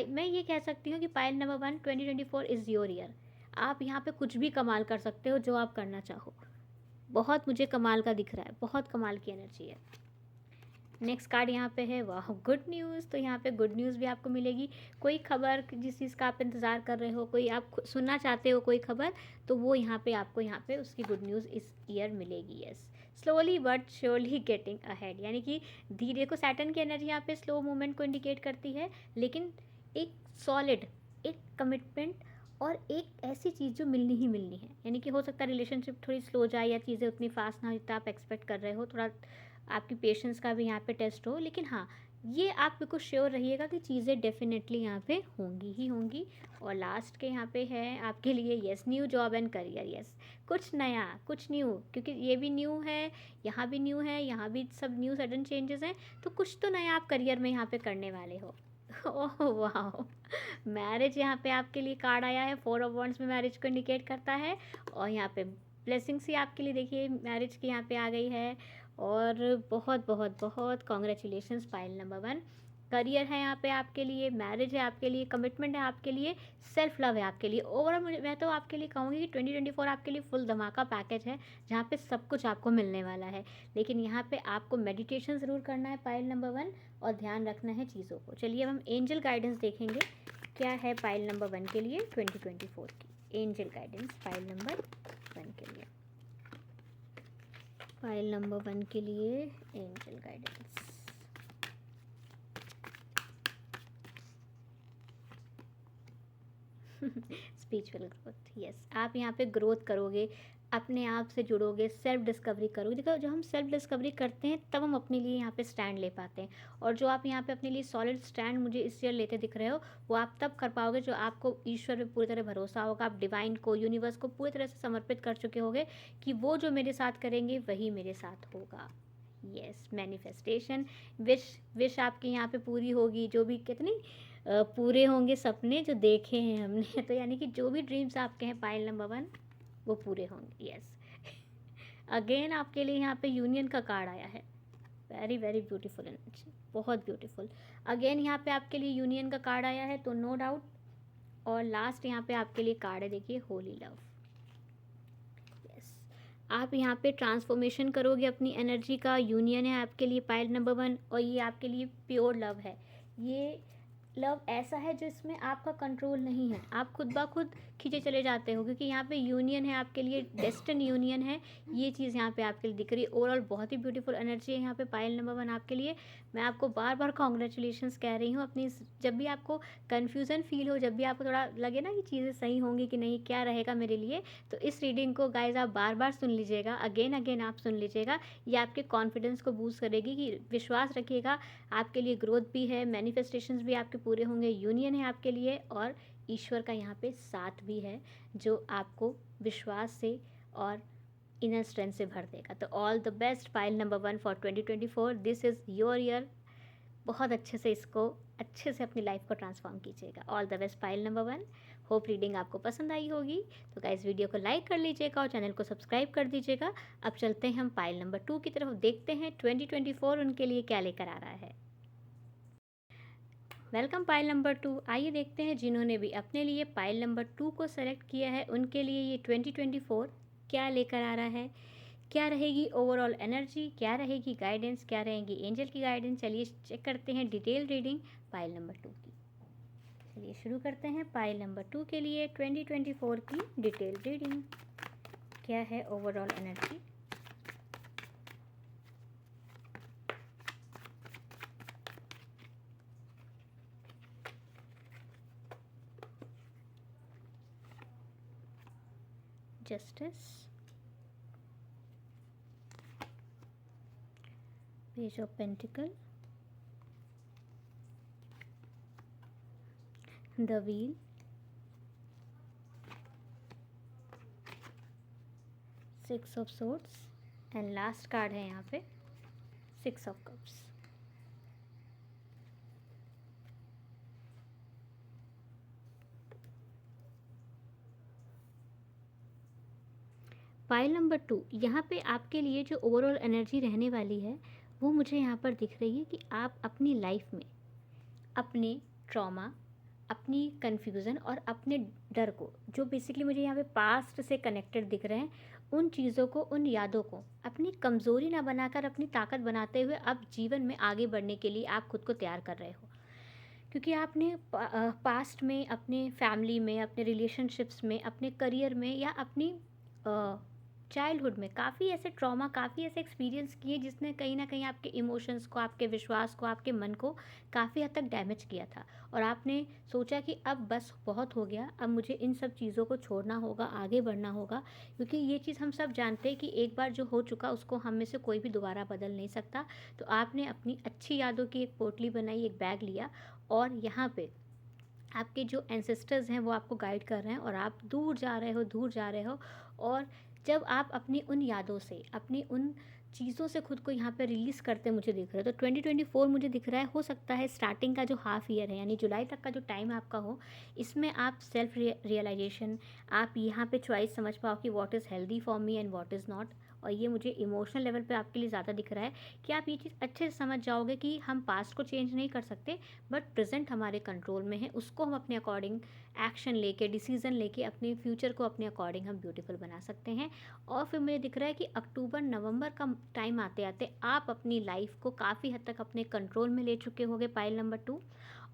मैं ये कह सकती हूँ कि pile number 1 2024 is your year. आप यहाँ पे कुछ भी कमाल कर सकते हो जो आप करना चाहो। बहुत मुझे कमाल का दिख रहा है, बहुत कमाल की एनर्जी है। नेक्स्ट कार्ड यहाँ पे है वाह गुड न्यूज़। तो यहाँ पे गुड न्यूज़ भी आपको मिलेगी। कोई खबर जिस चीज़ का आप इंतज़ार कर रहे हो, कोई आप सुनना चाहते हो कोई खबर, तो वो यहाँ पे आपको यहाँ पे उसकी गुड न्यूज़ इस ईयर मिलेगी। Yes slowly but surely getting ahead, यानी कि धीरे को सैटर्न की एनर्जी यहाँ पे स्लो मूवमेंट को इंडिकेट करती है, लेकिन एक सॉलिड, एक कमिटमेंट, और एक ऐसी चीज़ जो मिलनी ही मिलनी है। यानी कि हो सकता है रिलेशनशिप थोड़ी स्लो जाए, या चीज़ें उतनी फास्ट ना हो जितना आप एक्सपेक्ट कर रहे हो, थोड़ा आपकी पेशेंस का भी यहाँ पे टेस्ट हो, लेकिन हाँ ये आप बिल्कुल श्योर रहिएगा कि चीज़ें डेफिनेटली यहाँ पे होंगी ही होंगी। और लास्ट के यहाँ पे है आपके लिए yes new job and career. Yes कुछ नया, कुछ न्यू, क्योंकि ये भी न्यू है, यहाँ भी न्यू है, यहाँ भी सब न्यू सडन चेंजेस हैं, तो कुछ तो नया आप करियर में यहाँ पे करने वाले हो। ओह वाह, मैरिज यहाँ पे आपके लिए कार्ड आया है, 4 ऑफ वॉन्ड्स में मैरिज को इंडिकेट करता है। और यहाँ पे ब्लेसिंग्स ही आपके लिए देखिए मैरिज की यहाँ पे आ गई है। और बहुत बहुत बहुत कॉन्ग्रेचुलेशंस पाइल नंबर 1। करियर है यहाँ पे आपके लिए, मैरिज है आपके लिए, कमिटमेंट है आपके लिए, सेल्फ लव है आपके लिए। ओवरऑल मैं तो आपके लिए कहूँगी कि 2024 आपके लिए फुल धमाका पैकेज है, जहाँ पे सब कुछ आपको मिलने वाला है। लेकिन यहाँ पे आपको मेडिटेशन ज़रूर करना है पाइल नंबर 1, और ध्यान रखना है चीज़ों को। चलिए अब हम एंजल गाइडेंस देखेंगे क्या है पाइल नंबर 1 के लिए 2024 की। एंजल गाइडेंस पाइल नंबर 1 के लिए, फाइल नंबर 1 के लिए angel guidance. Spiritual growth. Yes आप यहाँ पे ग्रोथ करोगे, अपने आप से जुड़ोगे, सेल्फ डिस्कवरी करोगे। देखो जब हम सेल्फ डिस्कवरी करते हैं तब हम अपने लिए यहाँ पे स्टैंड ले पाते हैं, और जो आप यहाँ पे अपने लिए सॉलिड स्टैंड मुझे इस ईयर लेते दिख रहे हो, वो आप तब कर पाओगे जो आपको ईश्वर पे पूरी तरह भरोसा होगा, आप डिवाइन को, यूनिवर्स को पूरी तरह से समर्पित कर चुके होगे कि वो जो मेरे साथ करेंगे वही मेरे साथ होगा। यस मैनिफेस्टेशन, विश आपकी यहाँ पे पूरी होगी, जो भी कितनी पूरे होंगे सपने जो देखे हैं हमने। तो यानी कि जो भी ड्रीम्स आपके हैं पाइल नंबर 1 वो पूरे होंगे। यस अगेन आपके लिए यहाँ पे यूनियन का कार्ड आया है, वेरी वेरी ब्यूटीफुल एनर्जी, बहुत ब्यूटीफुल। अगेन यहाँ पे आपके लिए यूनियन का कार्ड आया है, तो नो डाउट। और लास्ट यहाँ पे आपके लिए कार्ड है देखिए होली लव। यस आप यहाँ पे ट्रांसफॉर्मेशन करोगे अपनी एनर्जी का, यूनियन है आपके लिए पाइल नंबर 1, और ये आपके लिए प्योर लव है। ये लव ऐसा है जिसमें आपका कंट्रोल नहीं है, आप खुद ब खुद खींचे चले जाते हो, क्योंकि यहाँ पे यूनियन है आपके लिए, डेस्टिन यूनियन है। ये चीज़ यहाँ पे आपके लिए दिख रही है। ओवरऑल बहुत ही ब्यूटीफुल एनर्जी है यहाँ पे पाइल नंबर 1 आपके लिए। मैं आपको बार बार कॉन्ग्रेचुलेशंस कह रही हूँ अपनी जब भी आपको कन्फ्यूज़न फील हो, जब भी आपको थोड़ा लगे ना कि चीज़ें सही होंगी कि नहीं, क्या रहेगा मेरे लिए, तो इस रीडिंग को गाइज आप बार बार सुन लीजिएगा, अगेन अगेन आप सुन लीजिएगा। ये आपके कॉन्फिडेंस को बूस्ट करेगी कि विश्वास रखिएगा, आपके लिए ग्रोथ भी है, मैनिफेस्टेशंस भी आपके पूरे होंगे, यूनियन है आपके लिए, और ईश्वर का यहाँ पे साथ भी है जो आपको विश्वास से और इनर स्ट्रेंथ से भर देगा। तो all the best pile number 1 for 2024। This is your year. बहुत अच्छे से इसको अच्छे से अपनी लाइफ को ट्रांसफॉर्म कीजिएगा। All the best pile number 1। Hope reading आपको पसंद आई होगी। तो गाइस वीडियो को लाइक कर लीजिएगा और चैनल को सब्सक्राइब कर दीजिएगा। अब चलते हैं हम पाइल नंबर 2 की तरफ, देखते हैं 2024 उनके लिए क्या लेकर आ रहा है। Welcome pile number 2। आइए देखते हैं जिन्होंने भी अपने लिए पाइल नंबर 2 को सेलेक्ट किया है उनके लिए ये 2024 क्या लेकर आ रहा है, क्या रहेगी ओवरऑल एनर्जी, क्या रहेगी गाइडेंस, क्या रहेगी एंजल की गाइडेंस। चलिए चेक करते हैं डिटेल रीडिंग पाइल नंबर 2 की। चलिए शुरू करते हैं पाइल नंबर 2 के लिए 2024 की डिटेल रीडिंग। क्या है overall energy. Justice, page of pentacle, the wheel, six of swords, and last card है यहाँ पे six of cups. Pile number 2, यहाँ पे आपके लिए जो ओवरऑल एनर्जी रहने वाली है वो मुझे यहाँ पर दिख रही है कि आप अपनी लाइफ में अपने ट्रॉमा, अपनी कन्फ्यूज़न और अपने डर को, जो बेसिकली मुझे यहाँ पे पास्ट से कनेक्टेड दिख रहे हैं, उन चीज़ों को, उन यादों को अपनी कमज़ोरी ना बनाकर अपनी ताकत बनाते हुए अब जीवन में आगे बढ़ने के लिए आप खुद को तैयार कर रहे हो। क्योंकि आपने पास्ट में अपने फैमिली में, अपने रिलेशनशिप्स में, अपने करियर में या अपनी चाइल्डहुड में काफ़ी ऐसे ट्रॉमा, काफ़ी ऐसे एक्सपीरियंस किए जिसने कहीं ना कहीं आपके इमोशंस को, आपके विश्वास को, आपके मन को काफ़ी हद तक डैमेज किया था। और आपने सोचा कि अब बस बहुत हो गया, अब मुझे इन सब चीज़ों को छोड़ना होगा, आगे बढ़ना होगा। क्योंकि ये चीज़ हम सब जानते हैं कि एक बार जो हो चुका उसको हम में से कोई भी दोबारा बदल नहीं सकता। तो आपने अपनी अच्छी यादों की एक पोटली बनाई, एक बैग लिया, और यहाँ पे आपके जो एंसेस्टर्स हैं वो आपको गाइड कर रहे हैं और आप दूर जा रहे हो, दूर जा रहे हो। और जब आप अपनी उन यादों से, अपनी उन चीज़ों से खुद को यहाँ पे रिलीज़ करते मुझे दिख रहा है। तो 2024 मुझे दिख रहा है, हो सकता है स्टार्टिंग का जो हाफ ईयर है यानी जुलाई तक का जो टाइम आपका हो, इसमें आप सेल्फ रियलाइजेशन, आप यहाँ पे चॉइस समझ पाओ कि what is healthy for me and what is not. और ये मुझे इमोशनल लेवल पे आपके लिए ज़्यादा दिख रहा है कि आप ये चीज़ अच्छे से समझ जाओगे कि हम पास्ट को चेंज नहीं कर सकते, बट प्रेजेंट हमारे कंट्रोल में है, उसको हम अपने अकॉर्डिंग एक्शन लेके, डिसीजन लेके अपने फ्यूचर को अपने अकॉर्डिंग हम ब्यूटीफुल बना सकते हैं। और फिर मुझे दिख रहा है कि अक्टूबर नवंबर का टाइम आते आते आप अपनी लाइफ को काफ़ी हद तक अपने कंट्रोल में ले चुके होंगे पाइल नंबर 2।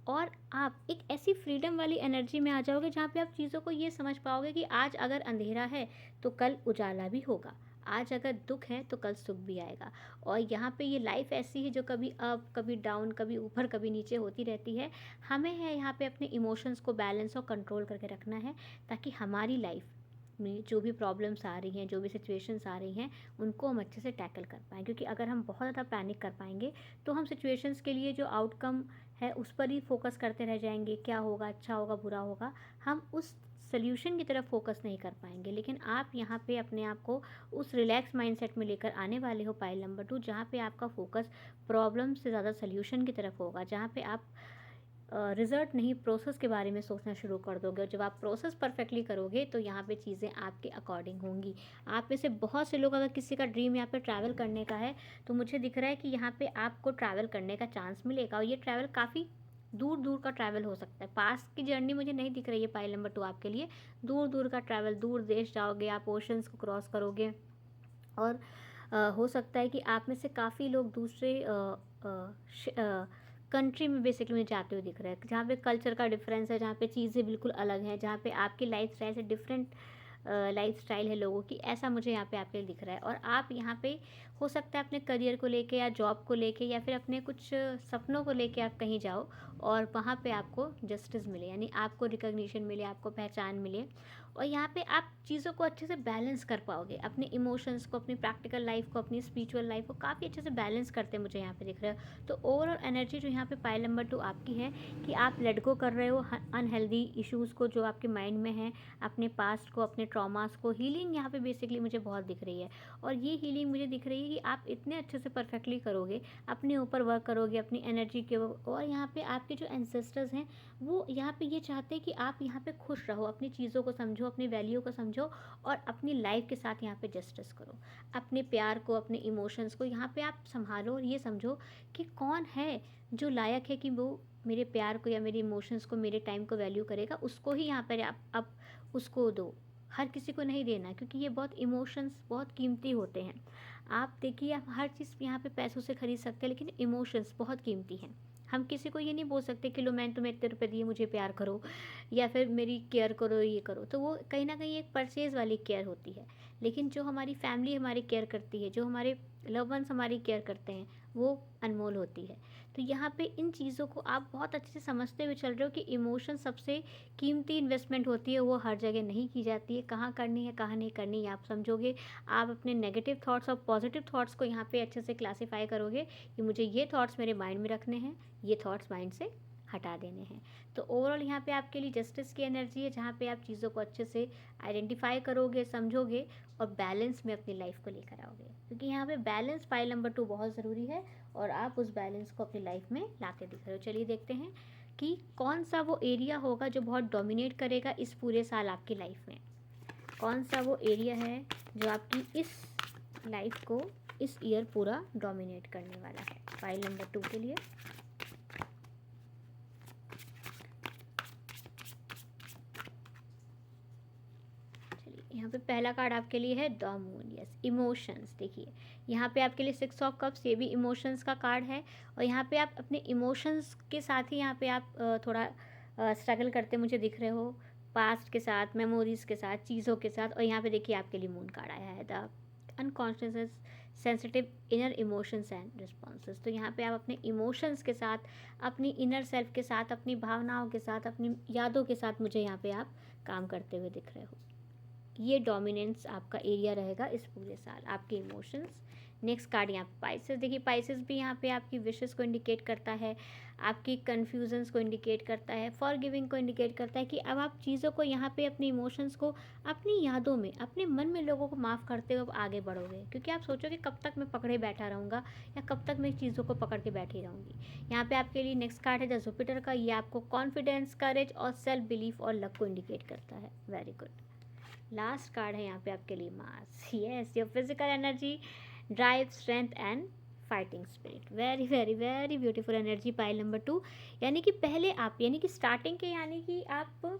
और आप एक ऐसी फ्रीडम वाली एनर्जी में आ जाओगे जहाँ पे आप चीज़ों को ये समझ पाओगे कि आज अगर अंधेरा है तो कल उजाला भी होगा, आज अगर दुख है तो कल सुख भी आएगा। और यहाँ पे ये लाइफ ऐसी है जो कभी अप, कभी डाउन, कभी ऊपर, कभी नीचे होती रहती है। हमें है यहाँ पे अपने इमोशंस को बैलेंस और कंट्रोल करके रखना है, ताकि हमारी लाइफ में जो भी प्रॉब्लम्स आ रही हैं, जो भी सिचुएशंस आ रही हैं, उनको हम अच्छे से टैकल कर पाएँ। क्योंकि अगर हम बहुत ज़्यादा पैनिक कर पाएंगे तो हम सिचुएशंस के लिए जो आउटकम है उस पर ही फोकस करते रह जाएंगे, क्या होगा, अच्छा होगा, बुरा होगा, हम उस सोल्यूशन की तरफ फोकस नहीं कर पाएंगे। लेकिन आप यहाँ पे अपने आप को उस रिलैक्स माइंडसेट में लेकर आने वाले हो पाइल नंबर 2, जहाँ पे आपका फोकस प्रॉब्लम से ज़्यादा सोल्यूशन की तरफ होगा, जहाँ पे आप रिज़ल्ट नहीं, प्रोसेस के बारे में सोचना शुरू कर दोगे। और जब आप प्रोसेस परफेक्टली करोगे तो यहाँ पे चीज़ें आपके अकॉर्डिंग होंगी। आप में से बहुत से लोग, अगर किसी का ड्रीम यहाँ पे ट्रैवल करने का है तो मुझे दिख रहा है कि यहाँ पे आपको ट्रैवल करने का चांस मिलेगा। और ये ट्रैवल काफ़ी दूर दूर का ट्रैवल हो सकता है। पास की जर्नी मुझे नहीं दिख रही है पाइल नंबर 2 आपके लिए। दूर दूर का ट्रैवल, दूर देश जाओगे आप, ओशंस को क्रॉस करोगे, और हो सकता है कि आप में से काफ़ी लोग दूसरे कंट्री में बेसिकली मुझे जाते हुए दिख रहा है, जहाँ पे कल्चर का डिफरेंस है, जहाँ पे चीज़ें बिल्कुल अलग हैं, जहाँ पे आपकी लाइफ स्टाइल से डिफरेंट लाइफ़स्टाइल है लोगों की, ऐसा मुझे यहाँ पे आपके लिए दिख रहा है। और आप यहाँ पे हो सकता है अपने करियर को लेके या जॉब को लेके या फिर अपने कुछ सपनों को लेके आप कहीं जाओ और वहाँ पे आपको जस्टिस मिले, यानी आपको रिकॉग्निशन मिले, आपको पहचान मिले। और यहाँ पे आप चीज़ों को अच्छे से बैलेंस कर पाओगे, अपने इमोशंस को, अपनी प्रैक्टिकल लाइफ को, अपनी स्पिरिचुअल लाइफ को काफ़ी अच्छे से बैलेंस करते मुझे यहाँ पे दिख रहा है। तो ओवरऑल एनर्जी जो यहाँ पे पाइल नंबर 2 आपकी है कि आप लेट गो कर रहे हो अनहेल्दी इश्यूज़ को जो आपके माइंड में है, अपने पास्ट को, अपने ट्रॉमास को। हीलिंग यहाँ पे बेसिकली मुझे बहुत दिख रही है, और ये हीलिंग मुझे दिख रही है कि आप इतने अच्छे से परफेक्टली करोगे, अपने ऊपर वर्क करोगे, अपनी एनर्जी के। और यहाँ पे आपके जो एंसेस्टर्स हैं वो यहाँ पे ये चाहते हैं कि आप यहाँ पे खुश रहो, अपनी चीज़ों को समझो, अपनी वैल्यू को समझो और अपनी लाइफ के साथ यहाँ पे जस्टिस करो। अपने प्यार को, अपने इमोशंस को यहाँ पे आप संभालो और ये समझो कि कौन है जो लायक है कि वो मेरे प्यार को या मेरे इमोशंस को, मेरे टाइम को वैल्यू करेगा, उसको ही यहाँ पर आप उसको दो। हर किसी को नहीं देना, क्योंकि ये बहुत इमोशंस बहुत कीमती होते हैं। आप देखिए, आप हर चीज़ यहाँ पे पैसों से खरीद सकते हैं, लेकिन इमोशंस बहुत कीमती हैं। हम किसी को ये नहीं बोल सकते कि लो मैंने तुम्हें इतने रुपए दिए, मुझे प्यार करो या फिर मेरी केयर करो, ये करो। तो वो कहीं ना कहीं एक परचेज़ वाली केयर होती है। लेकिन जो हमारी फैमिली हमारी केयर करती है, जो हमारे लव वंस हमारी केयर करते हैं, वो अनमोल होती है। तो यहाँ पे इन चीज़ों को आप बहुत अच्छे से समझते हुए चल रहे हो कि इमोशन सबसे कीमती इन्वेस्टमेंट होती है, वो हर जगह नहीं की जाती है। कहाँ करनी है, कहाँ नहीं करनी है, आप समझोगे। आप अपने नेगेटिव थॉट्स और पॉजिटिव थॉट्स को यहाँ पे अच्छे से क्लासीफाई करोगे कि मुझे ये थॉट्स मेरे माइंड में रखने हैं, ये थॉट्स माइंड से हटा देने हैं। तो ओवरऑल यहाँ पे आपके लिए जस्टिस की एनर्जी है, जहाँ पे आप चीज़ों को अच्छे से आइडेंटिफाई करोगे, समझोगे और बैलेंस में अपनी लाइफ को लेकर आओगे, क्योंकि यहाँ पे बैलेंस पाइल नंबर 2 बहुत ज़रूरी है और आप उस बैलेंस को अपनी लाइफ में लाते दिख रहे हो। चलिए देखते हैं कि कौन सा वो एरिया होगा जो बहुत डोमिनेट करेगा इस पूरे साल आपकी लाइफ में। कौन सा वो एरिया है जो आपकी इस लाइफ को इस ईयर पूरा डोमिनेट करने वाला है फाइल नंबर 2 के लिए। चलिए, यहाँ पे पहला कार्ड आपके लिए है द मून। Yes, emotions. देखिए यहाँ पे आपके लिए 6 ऑफ कप्स, ये भी इमोशंस का कार्ड है। और यहाँ पे आप अपने इमोशंस के साथ ही यहाँ पे आप थोड़ा स्ट्रगल करते मुझे दिख रहे हो, पास्ट के साथ, मेमोरीज के साथ, चीज़ों के साथ। और यहाँ पे देखिए आपके लिए मून कार्ड आया है the unconscious sensitive inner emotions and responses. तो यहाँ पे आप अपने इमोशंस के साथ, अपनी इनर सेल्फ के साथ, अपनी भावनाओं के साथ, अपनी यादों के साथ मुझे यहाँ पे आप काम करते हुए दिख रहे हो। ये डोमिनेंस आपका एरिया रहेगा इस पूरे साल, आपके इमोशंस। नेक्स्ट कार्ड यहाँ पे पाइसेस। देखिए पाइसेस भी यहाँ पे आपकी विशेस को इंडिकेट करता है, आपकी कन्फ्यूजन्स को इंडिकेट करता है, फॉरगिविंग को इंडिकेट करता है कि अब आप चीज़ों को यहाँ पे, अपने इमोशंस को, अपनी यादों में, अपने मन में लोगों को माफ़ करते हुए अब आगे बढ़ोगे। क्योंकि आप सोचोगे कब तक मैं पकड़े बैठा रहूँगा या कब तक मैं चीज़ों को पकड़ के बैठी रहूँगी। यहाँ पे आपके लिए नेक्स्ट कार्ड है द जुपिटर का। ये आपको कॉन्फिडेंस, करेज और सेल्फ बिलीफ और लक को इंडिकेट करता है। Very good. लास्ट कार्ड है यहाँ पे आपके लिए Mars. Yes, your physical energy, drive, strength and fighting spirit. Very very very beautiful energy pile number 2। यानी कि पहले आप, यानी कि स्टार्टिंग के, यानी कि आप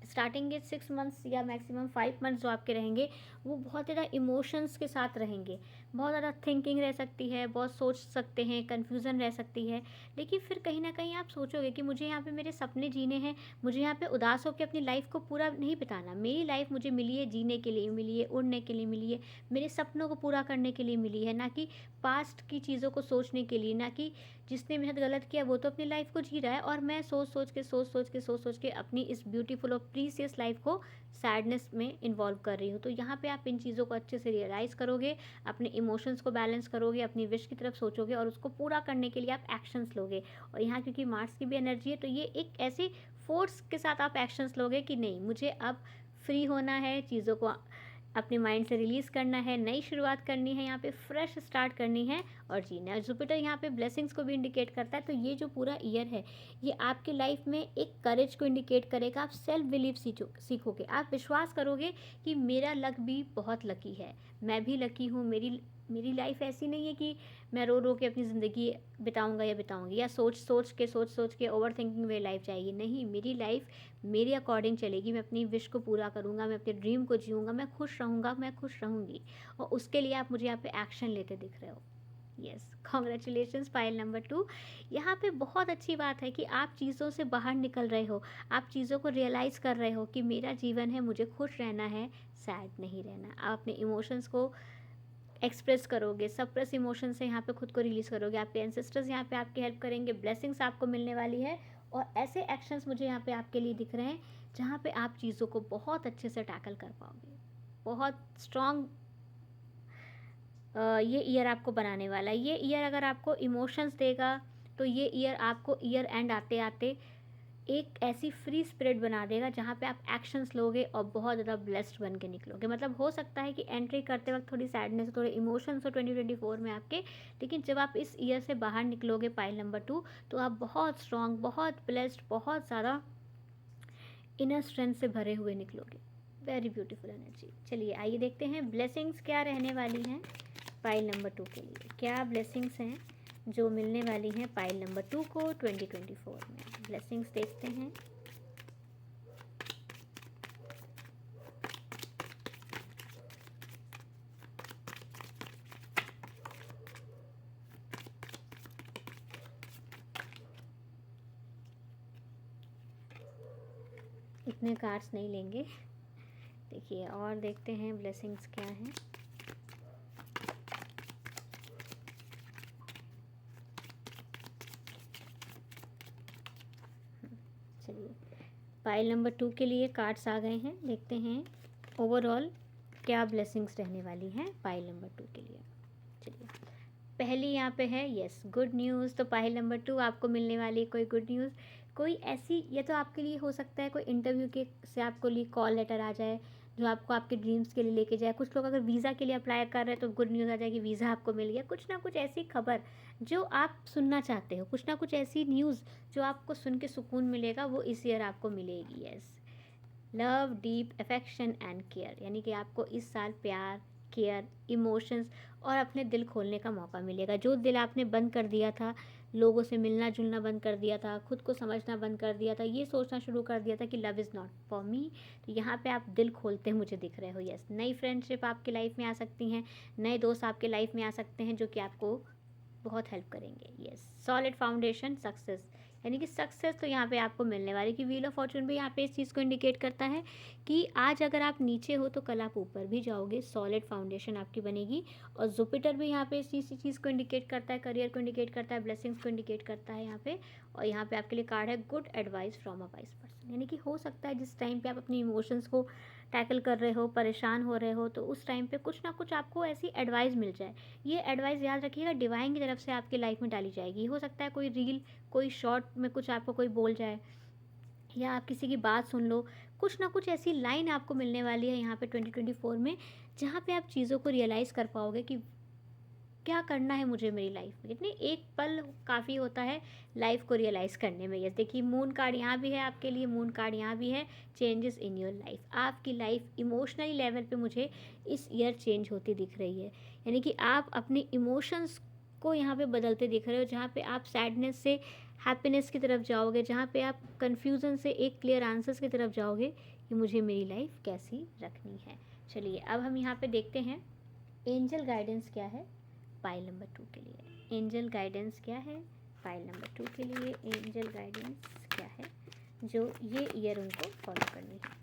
स्टार्टिंग के 6 मंथ्स या मैक्सिमम 5 मंथ्स जो आपके रहेंगे वो बहुत ज़्यादा इमोशंस के साथ रहेंगे, बहुत ज़्यादा थिंकिंग रह सकती है, बहुत सोच सकते हैं, कन्फ्यूज़न रह सकती है। लेकिन फिर कहीं ना कहीं आप सोचोगे कि मुझे यहाँ पे मेरे सपने जीने हैं, मुझे यहाँ पे उदास होकर अपनी लाइफ को पूरा नहीं बिताना। मेरी लाइफ मुझे मिली है जीने के लिए, मिली है उड़ने के लिए, मिली है मेरे सपनों को पूरा करने के लिए मिली है, ना कि पास्ट की चीज़ों को सोचने के लिए, ना कि जिसने मेरे साथ गलत किया वो तो अपनी लाइफ को जी रहा है और मैं सोच के अपनी इस ब्यूटीफुल और प्रीसियस लाइफ को सैडनेस में इन्वॉल्व कर रही हूँ। तो यहाँ पे आप इन चीज़ों को अच्छे से रियलाइज़ करोगे, अपने इमोशंस को बैलेंस करोगे, अपनी विश की तरफ सोचोगे और उसको पूरा करने के लिए आप एक्शंस लोगे। और यहाँ क्योंकि मार्स की भी एनर्जी है तो ये एक ऐसी फोर्स के साथ आप एक्शंस लोगे कि नहीं, मुझे अब फ्री होना है, चीज़ों को अपने माइंड से रिलीज़ करना है, नई शुरुआत करनी है, यहाँ पे फ्रेश स्टार्ट करनी है और जीना है। जुपिटर यहाँ पे ब्लेसिंग्स को भी इंडिकेट करता है। तो ये जो पूरा ईयर है ये आपकी लाइफ में एक करेज को इंडिकेट करेगा। आप सेल्फ बिलीव सीखोगे, आप विश्वास करोगे कि मेरा लक भी बहुत लकी है, मैं भी लकी हूँ, मेरी लाइफ ऐसी नहीं है कि मैं रो रो के अपनी ज़िंदगी बिताऊंगा या बिताऊंगी, या सोच सोच के ओवर थिंकिंग में लाइफ जाएगी। नहीं, मेरी लाइफ मेरे अकॉर्डिंग चलेगी। मैं अपनी विश को पूरा करूँगा, मैं अपने ड्रीम को जीऊँगा, मैं खुश रहूँगा, मैं खुश रहूँगी। और उसके लिए आप मुझे यहाँ पे एक्शन लेते दिख रहे हो। Yes, congratulations pile number 2। यहाँ पे बहुत अच्छी बात है कि आप चीज़ों से बाहर निकल रहे हो, आप चीज़ों को रियलाइज़ कर रहे हो कि मेरा जीवन है, मुझे खुश रहना है, सैड नहीं रहना। आप अपने इमोशंस को एक्सप्रेस करोगे, सप्रेस इमोशन से यहाँ पे खुद को रिलीज़ करोगे। आपके एंसेस्टर्स यहाँ पे आपकी हेल्प करेंगे, ब्लेसिंग्स आपको मिलने वाली है। और ऐसे एक्शंस मुझे यहाँ पे आपके लिए दिख रहे हैं जहाँ पे आप चीज़ों को बहुत अच्छे से टैकल कर पाओगे। बहुत स्ट्रॉन्ग ये ईयर आपको बनाने वाला है। ये ईयर अगर आपको इमोशंस देगा तो ये ईयर आपको ईयर एंड आते आते एक ऐसी फ्री स्पिरिट बना देगा जहाँ पे आप एक्शंस लोगे और बहुत ज़्यादा ब्लेस्ड बन के निकलोगे। मतलब हो सकता है कि एंट्री करते वक्त थोड़ी सैडनेस, थोड़े इमोशंस हो 2024 में आपके, लेकिन जब आप इस ईयर से बाहर निकलोगे पाइल नंबर 2, तो आप बहुत स्ट्रॉन्ग, बहुत ब्लेस्ड, बहुत ज़्यादा इनर स्ट्रेंथ से भरे हुए निकलोगे। Very beautiful energy. चलिए आइए देखते हैं ब्लेसिंग्स क्या रहने वाली हैं पाइल नंबर 2 के लिए। क्या ब्लेसिंग्स हैं जो मिलने वाली हैं पाइल नंबर 2 को 2024 में। ब्लेसिंग्स देखते हैं। इतने कार्ड्स नहीं लेंगे, देखिए और देखते हैं ब्लेसिंग्स क्या हैं। चलिए पाइल नंबर 2 के लिए कार्ड्स आ गए हैं, देखते हैं ओवरऑल क्या ब्लेसिंग्स रहने वाली हैं पाइल नंबर 2 के लिए। चलिए पहली यहाँ पे है यस, गुड न्यूज़। तो पाइल नंबर 2 आपको मिलने वाली कोई गुड न्यूज़, कोई ऐसी, या तो आपके लिए हो सकता है कोई इंटरव्यू के से आपको लिए कॉल लेटर आ जाए जो आपको आपके ड्रीम्स के लिए लेके जाए। कुछ लोग अगर वीज़ा के लिए अप्लाई कर रहे हैं तो गुड न्यूज़ आ जाए कि वीज़ा आपको मिल गया। कुछ ना कुछ ऐसी खबर जो आप सुनना चाहते हो, कुछ ना कुछ ऐसी न्यूज़ जो आपको सुन के सुकून मिलेगा, वो इस ईयर आपको मिलेगी। Yes, love, deep affection and care, यानी कि आपको इस साल प्यार, केयर, इमोशंस और अपने दिल खोलने का मौका मिलेगा। जो दिल आपने बंद कर दिया था, लोगों से मिलना जुलना बंद कर दिया था, खुद को समझना बंद कर दिया था, ये सोचना शुरू कर दिया था कि love is not for me, तो यहाँ पे आप दिल खोलते हैं मुझे दिख रहे हो। यस, नई फ्रेंडशिप आपकी लाइफ में आ सकती हैं, नए दोस्त आपके लाइफ में आ सकते हैं जो कि आपको बहुत हेल्प करेंगे। यस, सॉलिड फाउंडेशन, सक्सेस, यानी कि सक्सेस तो यहाँ पे आपको मिलने वाली। कि व्हील ऑफ फॉर्चून भी यहाँ पे इस चीज़ को इंडिकेट करता है कि आज अगर आप नीचे हो तो कल आप ऊपर भी जाओगे, सॉलिड फाउंडेशन आपकी बनेगी। और जुपिटर भी यहाँ पे इस चीज़ को इंडिकेट करता है, करियर को इंडिकेट करता है, ब्लेसिंग्स को इंडिकेट करता है यहाँ पे। और यहाँ पे आपके लिए कार्ड है good advice from a wise person, यानी कि हो सकता है जिस टाइम पे आप अपनी इमोशंस को टैकल कर रहे हो, परेशान हो रहे हो, तो उस टाइम पे कुछ ना कुछ आपको ऐसी एडवाइस मिल जाए। ये एडवाइस याद रखिएगा डिवाइन की तरफ से आपकी लाइफ में डाली जाएगी। हो सकता है कोई रील, कोई शॉर्ट में कुछ आपको कोई बोल जाए, या आप किसी की बात सुन लो, कुछ ना कुछ ऐसी लाइन आपको मिलने वाली है यहाँ पे 2024 में, जहाँ पे आप चीज़ों को रियलाइज़ कर पाओगे कि क्या करना है मुझे मेरी लाइफ में। इतनी एक पल काफ़ी होता है लाइफ को रियलाइज़ करने में। यस, देखिए मून कार्ड यहाँ भी है आपके लिए, मून कार्ड यहाँ भी है, चेंजेस इन योर लाइफ। आपकी लाइफ इमोशनली लेवल पे मुझे इस ईयर चेंज होती दिख रही है, यानी कि आप अपने इमोशंस को यहाँ पे बदलते दिख रहे हो। जहाँ पे आप सैडनेस से हैप्पीनेस की तरफ जाओगे, जहाँ पे आप कन्फ्यूज़न से एक क्लियर आंसर्स की तरफ जाओगे कि मुझे मेरी लाइफ कैसी रखनी है। चलिए अब हम यहाँ पे देखते हैं एंजल गाइडेंस क्या है फाइल नंबर 2 के लिए। एंजल गाइडेंस क्या है फाइल नंबर 2 के लिए, एंजल गाइडेंस क्या है जो ये ईयर उनको फॉलो करनी है।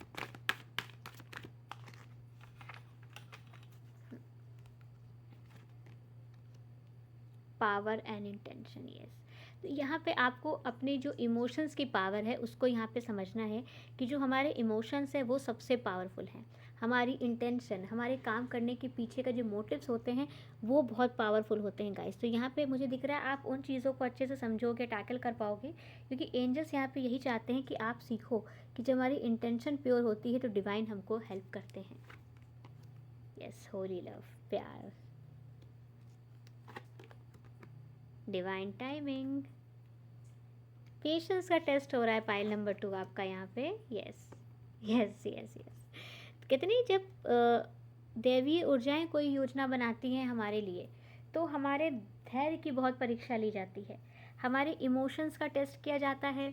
Power and intention. यस, तो यहाँ पे आपको अपने जो इमोशंस की पावर है उसको यहाँ पे समझना है कि जो हमारे इमोशंस है वो सबसे पावरफुल हैं। हमारी इंटेंशन, हमारे काम करने के पीछे का जो मोटिव्स होते हैं वो बहुत पावरफुल होते हैं गाइस। तो यहाँ पे मुझे दिख रहा है आप उन चीज़ों को अच्छे से समझोगे, टैकल कर पाओगे, क्योंकि एंजल्स यहाँ पे यही चाहते हैं कि आप सीखो कि जब हमारी इंटेंशन प्योर होती है तो डिवाइन हमको हेल्प करते हैं। यस, होली लव, प्यार। Divine timing. पेशेंस का टेस्ट हो रहा है पाइल नंबर 2 आपका यहाँ पे। Yes yes yes yes. कितनी जब दैवीय ऊर्जाएं कोई योजना बनाती हैं हमारे लिए, तो हमारे धैर्य की बहुत परीक्षा ली जाती है, हमारे इमोशंस का टेस्ट किया जाता है,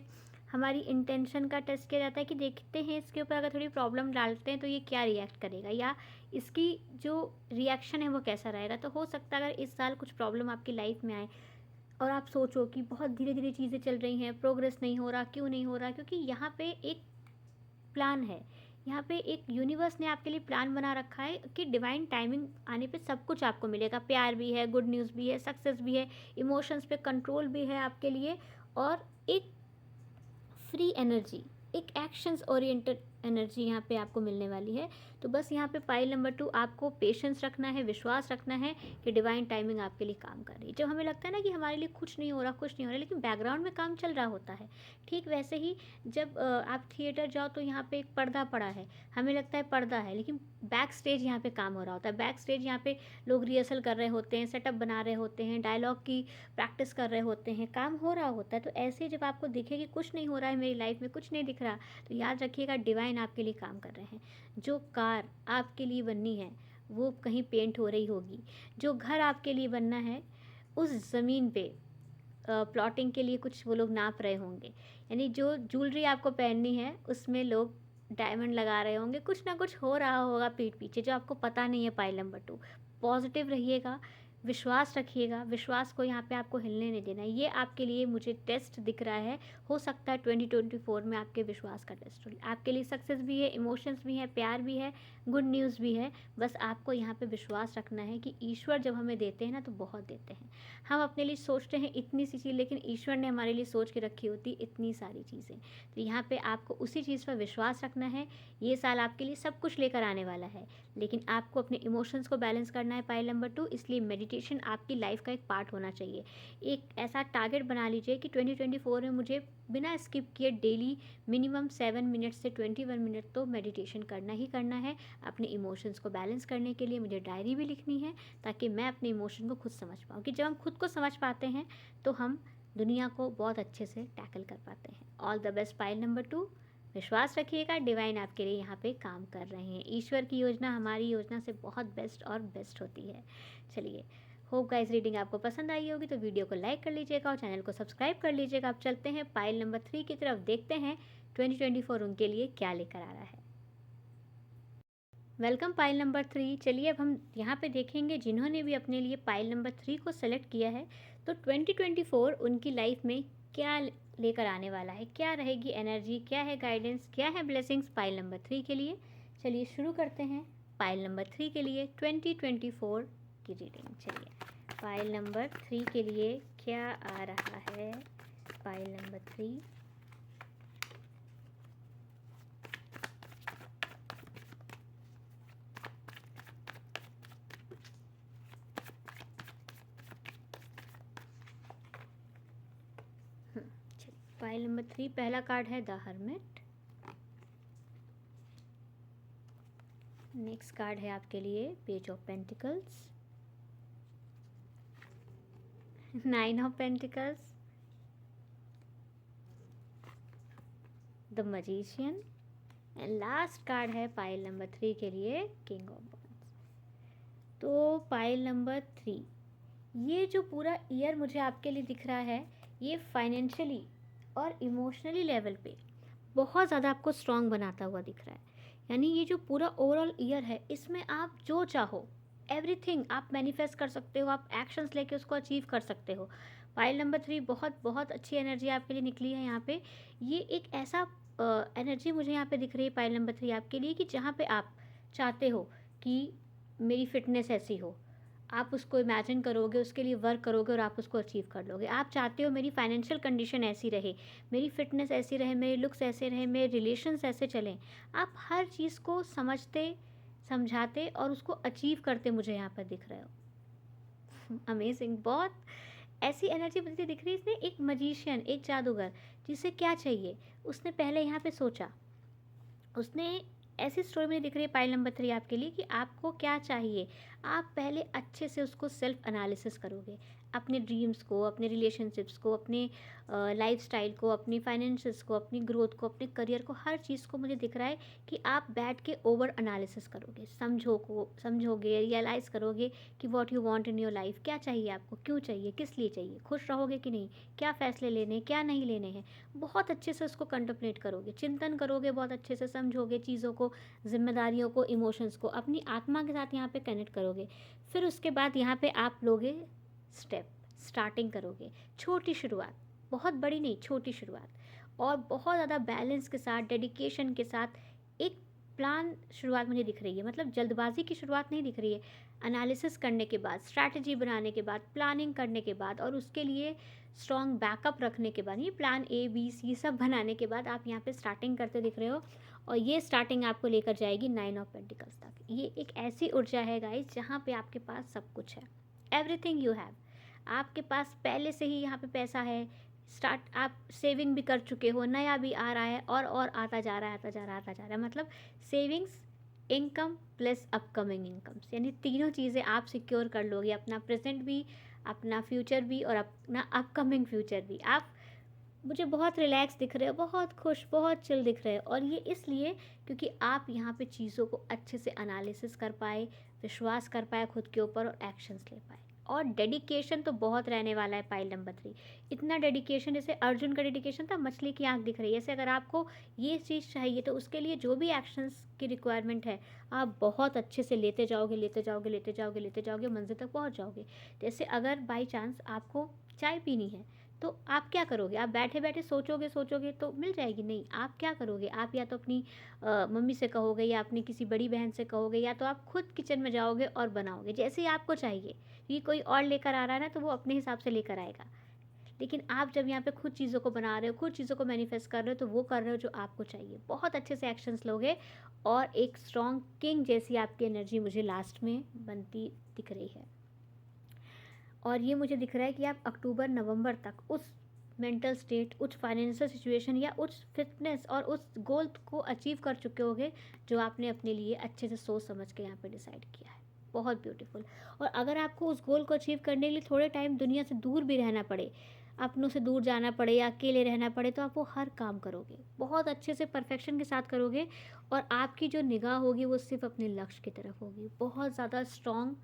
हमारी इंटेंशन का टेस्ट किया जाता है कि देखते हैं इसके ऊपर अगर थोड़ी प्रॉब्लम डालते हैं तो ये क्या रिएक्ट करेगा, या इसकी जो रिएक्शन है वो कैसा रहेगा। तो हो सकता है अगर इस साल कुछ प्रॉब्लम आपकी लाइफ में आए और आप सोचो कि बहुत धीरे धीरे चीज़ें चल रही हैं, प्रोग्रेस नहीं हो रहा, क्यों नहीं हो रहा, क्योंकि यहाँ पे एक प्लान है, यहाँ पे एक यूनिवर्स ने आपके लिए प्लान बना रखा है कि डिवाइन टाइमिंग आने पे सब कुछ आपको मिलेगा। प्यार भी है, गुड न्यूज़ भी है, सक्सेस भी है, इमोशंस पे कंट्रोल भी है आपके लिए, और एक फ्री एनर्जी, एक एक्शंस ओरिएंटेड एनर्जी यहाँ पे आपको मिलने वाली है। तो बस यहाँ पे पाइल नंबर 2 आपको पेशेंस रखना है, विश्वास रखना है कि डिवाइन टाइमिंग आपके लिए काम कर रही है। जब हमें लगता है ना कि हमारे लिए कुछ नहीं हो रहा, कुछ नहीं हो रहा, लेकिन बैकग्राउंड में काम चल रहा होता है, ठीक वैसे ही जब आप थिएटर जाओ तो यहाँ पे एक पर्दा पड़ा है, हमें लगता है पर्दा है, लेकिन बैक स्टेज यहाँ पे काम हो रहा होता है। बैक स्टेज यहाँ पे लोग रिहर्सल कर रहे होते हैं, सेटअप बना रहे होते हैं, डायलॉग की प्रैक्टिस कर रहे होते हैं, काम हो रहा होता है। तो ऐसे जब आपको दिखे कि कुछ नहीं हो रहा है मेरी लाइफ में, कुछ नहीं दिख रहा, तो याद रखिएगा डिवाइन आपके लिए काम कर रहे हैं। जो कार आपके लिए बननी है वो कहीं पेंट हो रही होगी, जो घर आपके लिए बनना है उस ज़मीन पे प्लॉटिंग के लिए कुछ वो लोग नाप रहे होंगे, यानी जो ज्वेलरी आपको पहननी है उसमें लोग डायमंड लगा रहे होंगे, कुछ ना कुछ हो रहा होगा पीठ पीछे जो आपको पता नहीं है। पाइल नंबर 2, पॉजिटिव रहिएगा, विश्वास रखिएगा, विश्वास को यहाँ पे आपको हिलने नहीं देना। ये आपके लिए मुझे टेस्ट दिख रहा है, हो सकता है 2024 में आपके विश्वास का टेस्ट हो। आपके लिए सक्सेस भी है, इमोशंस भी है, प्यार भी है, गुड न्यूज़ भी है। बस आपको यहाँ पे विश्वास रखना है कि ईश्वर जब हमें देते हैं ना तो बहुत देते हैं। हम अपने लिए सोचते हैं इतनी सी चीज़, लेकिन ईश्वर ने हमारे लिए सोच के रखी होती इतनी सारी चीज़ें। तो यहाँ पे आपको उसी चीज़ पर विश्वास रखना है। ये साल आपके लिए सब कुछ लेकर आने वाला है, लेकिन आपको अपने इमोशंस को बैलेंस करना है पाइल नंबर 2। इसलिए मेडिटेशन आपकी लाइफ का एक पार्ट होना चाहिए। एक ऐसा टारगेट बना लीजिए कि 2024 में मुझे बिना स्किप किए डेली मिनिमम 7 मिनट से 21 मिनट तो मेडिटेशन करना ही करना है। अपने इमोशंस को बैलेंस करने के लिए मुझे डायरी भी लिखनी है, ताकि मैं अपने इमोशन को खुद समझ पाऊँ, कि जब हम खुद को समझ पाते हैं तो हम दुनिया को बहुत अच्छे से टैकल कर पाते हैं। All the best pile number 2। विश्वास रखिएगा, डिवाइन आपके लिए यहाँ पे काम कर रहे हैं। ईश्वर की योजना हमारी योजना से बहुत बेस्ट और बेस्ट होती है। चलिए, होप गाइस रीडिंग आपको पसंद आई होगी, तो वीडियो को लाइक कर लीजिएगा और चैनल को सब्सक्राइब कर लीजिएगा। अब चलते हैं पाइल नंबर 3 की तरफ, देखते हैं 2024 उनके लिए क्या लेकर आ रहा है। Welcome pile number 3। चलिए अब हम यहाँ पे देखेंगे जिन्होंने भी अपने लिए पाइल नंबर 3 को सेलेक्ट किया है, तो 2024 उनकी लाइफ में क्या लेकर आने वाला है, क्या रहेगी एनर्जी, क्या है गाइडेंस, क्या है ब्लेसिंग्स पाइल नंबर 3 के लिए। चलिए शुरू करते हैं पाइल नंबर 3 के लिए 2024 की रीडिंग। चलिए पाइल नंबर 3 के लिए क्या आ रहा है। पाइल नंबर 3, पाइल नंबर 3 पहला कार्ड है द हर्मिट। नेक्स्ट कार्ड है आपके लिए page of pentacles, 9 of pentacles, the magician, and last card है पाइल नंबर 3 के लिए किंग ऑफ वॉन्ड्स। तो पाइल नंबर 3, ये जो पूरा ईयर मुझे आपके लिए दिख रहा है, ये फाइनेंशियली और इमोशनली लेवल पे बहुत ज़्यादा आपको स्ट्रांग बनाता हुआ दिख रहा है। यानी ये जो पूरा ओवरऑल ईयर है, इसमें आप जो चाहो एवरीथिंग आप मैनिफेस्ट कर सकते हो, आप एक्शंस लेके उसको अचीव कर सकते हो। पाइल नंबर 3 बहुत बहुत अच्छी एनर्जी आपके लिए निकली है यहाँ पे। ये एक ऐसा एनर्जी मुझे यहाँ पे दिख रही है पाइल नंबर 3 आपके लिए, कि जहाँ पे आप चाहते हो कि मेरी फिटनेस ऐसी हो, आप उसको इमेजिन करोगे, उसके लिए वर्क करोगे और आप उसको अचीव कर लोगे। आप चाहते हो मेरी फाइनेंशियल कंडीशन ऐसी रहे, मेरी फिटनेस ऐसी रहे, मेरे लुक्स ऐसे रहे, मेरे रिलेशंस ऐसे चलें। आप हर चीज़ को समझते समझाते और उसको अचीव करते मुझे यहाँ पर दिख रहे हो। अमेजिंग, बहुत ऐसी एनर्जी मुझे दिख रही है। इसने एक मजीशियन, एक जादूगर, जिसे क्या चाहिए उसने पहले यहाँ पे सोचा, उसने ऐसी स्टोरी मुझे दिख रही है पाइल नंबर 3 आपके लिए, कि आपको क्या चाहिए आप पहले अच्छे से उसको सेल्फ एनालिसिस करोगे, अपने ड्रीम्स को, अपने रिलेशनशिप्स को, अपने लाइफस्टाइल को, अपनी फाइनेंशियल्स को, अपनी ग्रोथ को, अपने करियर को, हर चीज़ को मुझे दिख रहा है कि आप बैठ के ओवर एनालिसिस करोगे, समझोगे, रियलाइज़ करोगे कि what you want in your life, क्या चाहिए आपको, क्यों चाहिए, किस लिए चाहिए, खुश रहोगे कि नहीं, क्या फ़ैसले लेने हैं, क्या नहीं लेने हैं। बहुत अच्छे से उसको कंtemplate करोगे, चिंतन करोगे, बहुत अच्छे से समझोगे चीज़ों को, ज़िम्मेदारियों को, इमोशंस को, अपनी आत्मा के साथ यहाँ पे कनेक्ट करोगे। फिर उसके बाद यहाँ पे आप लोगे स्टेप, स्टार्टिंग करोगे, छोटी शुरुआत, बहुत बड़ी नहीं, छोटी शुरुआत, और बहुत ज़्यादा बैलेंस के साथ, डेडिकेशन के साथ एक प्लान शुरुआत मुझे दिख रही है। मतलब जल्दबाजी की शुरुआत नहीं दिख रही है। एनालिसिस करने के बाद, स्ट्रैटेजी बनाने के बाद, प्लानिंग करने के बाद, और उसके लिए स्ट्रॉन्ग बैकअप रखने के बाद, ये प्लान ए बी सी सब बनाने के बाद आप यहाँ पे स्टार्टिंग करते दिख रहे हो। और ये स्टार्टिंग आपको लेकर जाएगी 9 ऑफ पेंटिकल्स तक। ये एक ऐसी ऊर्जा है गाइस जहाँ पे आपके पास सब कुछ है, एवरीथिंग यू हैव। आपके पास पहले से ही यहाँ पे पैसा है, स्टार्ट आप सेविंग भी कर चुके हो, नया भी आ रहा है, और आता जा रहा है, आता जा रहा है, आता जा रहा है। मतलब savings, income plus upcoming incomes, यानी तीनों चीज़ें आप सिक्योर कर लोगे, अपना प्रेजेंट भी, अपना फ्यूचर भी, और अपना अपकमिंग फ्यूचर भी। आप मुझे बहुत रिलैक्स दिख रहे हो, बहुत खुश, बहुत चिल दिख रहे हो, और ये इसलिए क्योंकि आप यहाँ पे चीज़ों को अच्छे से एनालिसिस कर पाए, विश्वास कर पाए खुद के ऊपर, और एक्शंस ले पाए। और डेडिकेशन तो बहुत रहने वाला है पाइल नंबर 3। इतना डेडिकेशन, जैसे अर्जुन का डेडिकेशन था, मछली की आंख दिख रही है, ऐसे अगर आपको ये चीज़ चाहिए तो उसके लिए जो भी एक्शंस की रिक्वायरमेंट है, आप बहुत अच्छे से लेते जाओगे, लेते जाओगे, लेते जाओगे, लेते जाओगे, मंजिल तक पहुँच जाओगे। जैसे अगर बाई चांस आपको चाय पीनी है, तो आप क्या करोगे? आप बैठे बैठे सोचोगे सोचोगे तो मिल जाएगी? नहीं। आप क्या करोगे? आप या तो अपनी मम्मी से कहोगे, या अपनी किसी बड़ी बहन से कहोगे, या तो आप खुद किचन में जाओगे और बनाओगे जैसे ही आपको चाहिए। ये कोई और लेकर आ रहा है ना, तो वो अपने हिसाब से लेकर आएगा। लेकिन आप जब यहाँ पे खुद चीज़ों को बना रहे हो, खुद चीज़ों को मैनिफेस्ट कर रहे हो, तो वो कर रहे हो जो आपको चाहिए। बहुत अच्छे से एक्शंस लोगे, और एक स्ट्रॉन्ग किंग जैसी आपकी एनर्जी मुझे लास्ट में बनती दिख रही है। और ये मुझे दिख रहा है कि आप अक्टूबर नवंबर तक उस मेंटल स्टेट, उस फाइनेंशियल सिचुएशन, या उस फिटनेस और उस गोल को अचीव कर चुके होगे जो आपने अपने लिए अच्छे से सोच समझ के यहाँ पे डिसाइड किया है। बहुत ब्यूटीफुल। और अगर आपको उस गोल को अचीव करने के लिए थोड़े टाइम दुनिया से दूर भी रहना पड़े, अपनों से दूर जाना पड़े, या अकेले रहना पड़े, तो आप वो हर काम करोगे, बहुत अच्छे से परफेक्शन के साथ करोगे। और आपकी जो निगाह होगी वो सिर्फ अपने लक्ष्य की तरफ होगी। बहुत ज़्यादा स्ट्रॉन्ग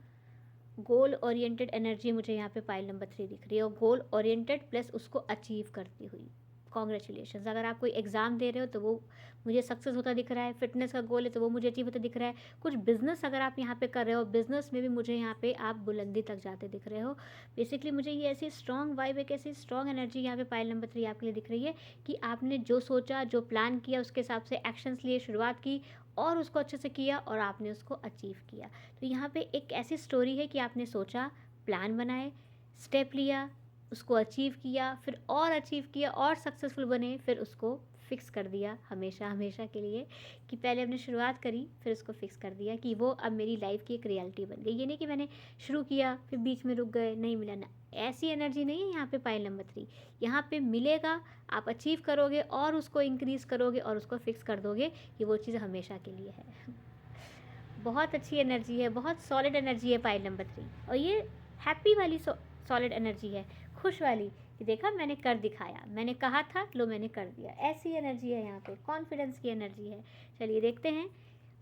गोल ओरिएंटेड एनर्जी मुझे यहाँ पे पाइल नंबर 3 दिख रही है, और गोल ओरिएंटेड प्लस उसको अचीव करती हुई। कॉन्ग्रेचुलेशंस। अगर आप कोई एग्ज़ाम दे रहे हो तो वो मुझे सक्सेस होता दिख रहा है, फिटनेस का गोल है तो वो मुझे अचीव होता दिख रहा है। कुछ बिजनेस अगर आप यहाँ पे कर रहे हो, बिजनेस में भी मुझे यहाँ पे आप बुलंदी तक जाते दिख रहे हो। बेसिकली मुझे ये ऐसी स्ट्रॉन्ग वाइब, एक ऐसी स्ट्रॉन्ग एनर्जी यहाँ पे पाइल नंबर 3 आपके लिए दिख रही है कि आपने जो सोचा, जो प्लान किया, उसके हिसाब से एक्शंस लिए, शुरुआत की, और उसको अच्छे से किया, और आपने उसको अचीव किया। तो यहाँ पे एक ऐसी स्टोरी है कि आपने सोचा, प्लान बनाए, स्टेप लिया, उसको अचीव किया, फिर और अचीव किया, और सक्सेसफुल बने, फिर उसको फिक्स कर दिया हमेशा हमेशा के लिए। कि पहले हमने शुरुआत करी, फिर उसको फिक्स कर दिया कि वो अब मेरी लाइफ की एक रियलिटी बन गई। ये नहीं कि मैंने शुरू किया फिर बीच में रुक गए, नहीं मिला ना, ऐसी एनर्जी नहीं है यहाँ पे पाइल नंबर 3। यहाँ पे मिलेगा, आप अचीव करोगे, और उसको इंक्रीज़ करोगे, और उसको फिक्स कर दोगे कि वो चीज़ हमेशा के लिए है। बहुत अच्छी एनर्जी है, बहुत सॉलिड एनर्जी है पाइल नंबर 3। और ये हैप्पी वाली सॉलिड एनर्जी है, खुश वाली, कि देखा मैंने कर दिखाया, मैंने कहा था, लो मैंने कर दिया। ऐसी एनर्जी है यहाँ पे, कॉन्फिडेंस की एनर्जी है। चलिए देखते हैं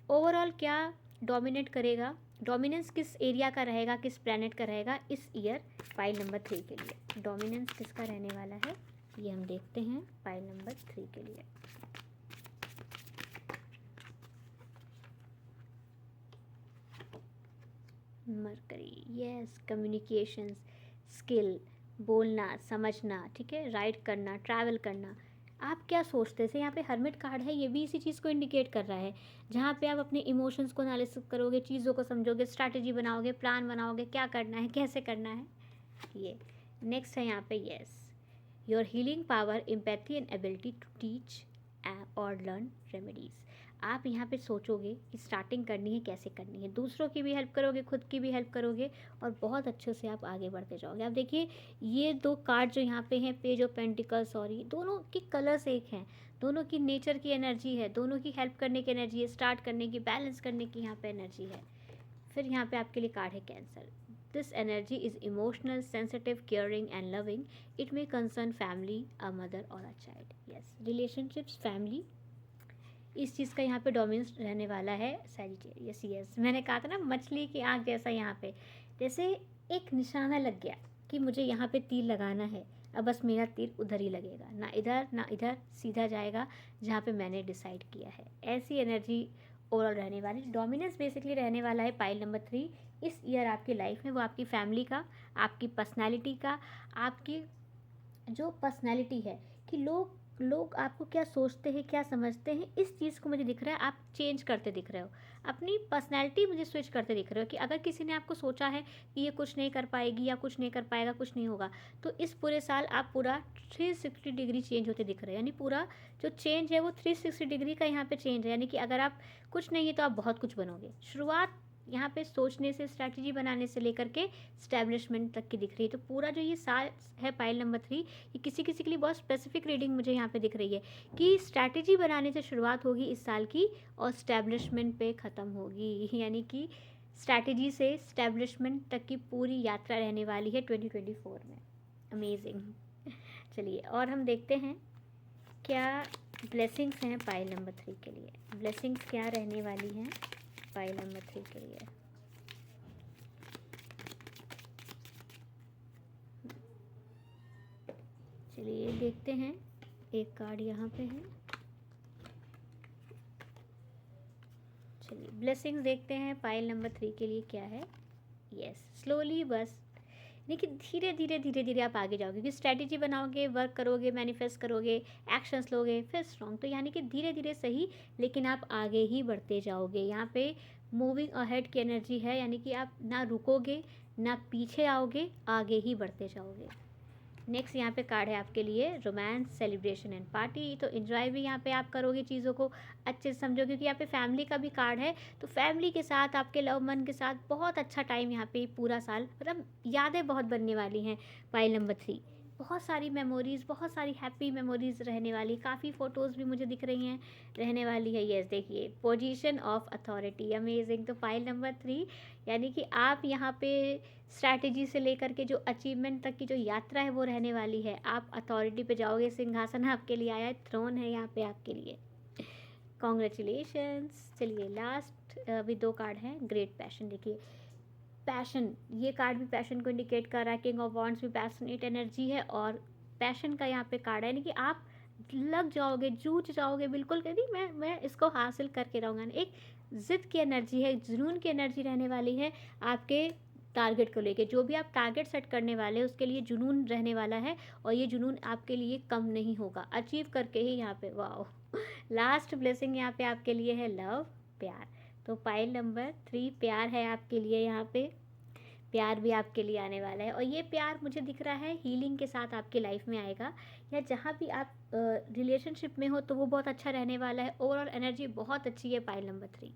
ओवरऑल क्या डोमिनेट करेगा, डोमिनेंस किस एरिया का रहेगा, किस प्लैनेट का रहेगा इस ईयर पाइल नंबर 3 के लिए। डोमिनेंस किसका रहने वाला है ये हम देखते हैं पाइल नंबर 3 के लिए। मरकरी, यस, कम्युनिकेशंस स्किल, बोलना, समझना, ठीक है, राइट करना, ट्रैवल करना। आप क्या सोचते हैं? यहाँ पे हर्मिट कार्ड है, ये भी इसी चीज़ को इंडिकेट कर रहा है, जहाँ पे आप अपने इमोशंस को एनालिसिस करोगे, चीज़ों को समझोगे, स्ट्रैटेजी बनाओगे, प्लान बनाओगे, क्या करना है, कैसे करना है। ये नेक्स्ट है यहाँ पे, yes, your healing power, empathy and ability to teach और लर्न रेमेडीज़। आप यहाँ पे सोचोगे कि स्टार्टिंग करनी है, कैसे करनी है, दूसरों की भी हेल्प करोगे, खुद की भी हेल्प करोगे, और बहुत अच्छे से आप आगे बढ़ते जाओगे। आप देखिए ये दो कार्ड जो यहाँ पे हैं, पेज ऑफ पेंटिकल्स, सॉरी, दोनों की कलर्स एक हैं, दोनों की नेचर की एनर्जी है, दोनों की हेल्प करने की एनर्जी है, स्टार्ट करने की, बैलेंस करने की यहाँ पे एनर्जी है। फिर यहाँ पे आपके लिए कार्ड है cancer. This energy is emotional, sensitive, caring and loving. It may concern family, a mother और a child. Yes, relationships, family, इस चीज़ का यहाँ पे डोमिनेंस रहने वाला है. सैजिटेरियस, यस, मैंने कहा था ना मछली की आँख जैसा. यहाँ पे जैसे एक निशाना लग गया कि मुझे यहाँ पे तीर लगाना है, अब बस मेरा तीर उधर ही लगेगा, ना इधर ना इधर, सीधा जाएगा जहाँ पे मैंने डिसाइड किया है. ऐसी एनर्जी ओवरऑल रहने वाली. डोमिनेंस बेसिकली रहने वाला है पाइल नंबर 3 इस ईयर आपकी लाइफ में. वो आपकी फैमिली का, आपकी पर्सनैलिटी का, आपकी जो पर्सनैलिटी है कि लोग लोग आपको क्या सोचते हैं, क्या समझते हैं, इस चीज़ को मुझे दिख रहा है. आप चेंज करते दिख रहे हो, अपनी पर्सनैलिटी मुझे स्विच करते दिख रहे हो. कि अगर किसी ने आपको सोचा है कि ये कुछ नहीं कर पाएगी या कुछ नहीं कर पाएगा, कुछ नहीं होगा, तो इस पूरे साल आप पूरा 360 डिग्री चेंज होते दिख रहे हो. यानी पूरा जो चेंज है वो 360 डिग्री का यहाँ पे चेंज है. यानी कि अगर आप कुछ नहीं है तो आप बहुत कुछ बनोगे. शुरुआत यहाँ पे सोचने से, स्ट्रैटेजी बनाने से लेकर के स्टैब्लिशमेंट तक की दिख रही है. तो पूरा जो ये साल है पाइल नंबर 3, ये किसी किसी के लिए बहुत स्पेसिफिक रीडिंग मुझे यहाँ पे दिख रही है कि स्ट्रैटेजी बनाने से शुरुआत होगी इस साल की और स्टैब्लिशमेंट पे ख़त्म होगी. यानी कि स्ट्रैटेजी से स्टैब्लिशमेंट तक की पूरी यात्रा रहने वाली है 2024 में. अमेजिंग. चलिए और हम देखते हैं क्या ब्लेसिंग्स हैं पाइल नंबर 3 के लिए. ब्लेसिंग्स क्या रहने वाली हैं पाइल नंबर 3 के लिए. चलिए देखते हैं. एक कार्ड यहाँ पे है. चलिए ब्लेसिंग्स देखते हैं पाइल नंबर 3 के लिए क्या है. यस, स्लोली, बस देखिए धीरे धीरे धीरे धीरे आप आगे जाओगे. क्योंकि स्ट्रैटेजी बनाओगे, वर्क करोगे, मैनिफेस्ट करोगे, एक्शंस लोगे, फिर स्ट्रॉन्ग. तो यानी कि धीरे धीरे सही, लेकिन आप आगे ही बढ़ते जाओगे. यहाँ पे मूविंग अहेड की एनर्जी है. यानी कि आप ना रुकोगे ना पीछे आओगे, आगे ही बढ़ते जाओगे. नेक्स्ट यहाँ पे कार्ड है आपके लिए रोमांस, सेलिब्रेशन एंड पार्टी. तो एंजॉय भी यहाँ पे आप करोगे, चीज़ों को अच्छे से समझो. क्योंकि यहाँ पे फैमिली का भी कार्ड है. तो फैमिली के साथ, आपके लव मन के साथ बहुत अच्छा टाइम यहाँ पे पूरा साल, मतलब यादें बहुत बनने वाली हैं पाइल नंबर 3. बहुत सारी मेमोरीज, बहुत सारी हैप्पी मेमोरीज रहने वाली. काफ़ी फ़ोटोज़ भी मुझे दिख रही हैं रहने वाली है. यस, देखिए पोजीशन ऑफ अथॉरिटी, अमेजिंग. तो पाइल नंबर 3 यानी कि आप यहाँ पे स्ट्रैटेजी से लेकर के जो अचीवमेंट तक की जो यात्रा है वो रहने वाली है. आप अथॉरिटी पे जाओगे, सिंहासन आपके लिए आया है, थ्रोन है यहाँ पे आपके लिए. कॉन्ग्रेचुलेशंस. चलिए लास्ट अभी 2 कार्ड हैं. Great passion. देखिए पैशन, ये कार्ड भी पैशन को इंडिकेट कर रहा है. किंग ऑफ वॉन्ड्स भी पैशनेट एनर्जी है और पैशन का यहाँ पे कार्ड है. यानी कि आप लग जाओगे, जूझ जाओगे बिल्कुल, कभी मैं इसको हासिल करके रहूँगा. एक ज़िद की एनर्जी है, जुनून की एनर्जी रहने वाली है आपके टारगेट को लेके. जो भी आप टारगेट सेट करने वाले हैं उसके लिए जुनून रहने वाला है और ये जुनून आपके लिए कम नहीं होगा. अचीव करके ही यहाँ पे. वाओ. लास्ट ब्लेसिंग यहाँ पे आपके लिए है लव, प्यार. तो पाइल नंबर 3 प्यार है आपके लिए. यहाँ पे प्यार भी आपके लिए आने वाला है और ये प्यार मुझे दिख रहा है हीलिंग के साथ आपकी लाइफ में आएगा. या जहाँ भी आप रिलेशनशिप में हो तो वो बहुत अच्छा रहने वाला है. ओवरऑल एनर्जी बहुत अच्छी है पाइल नंबर 3,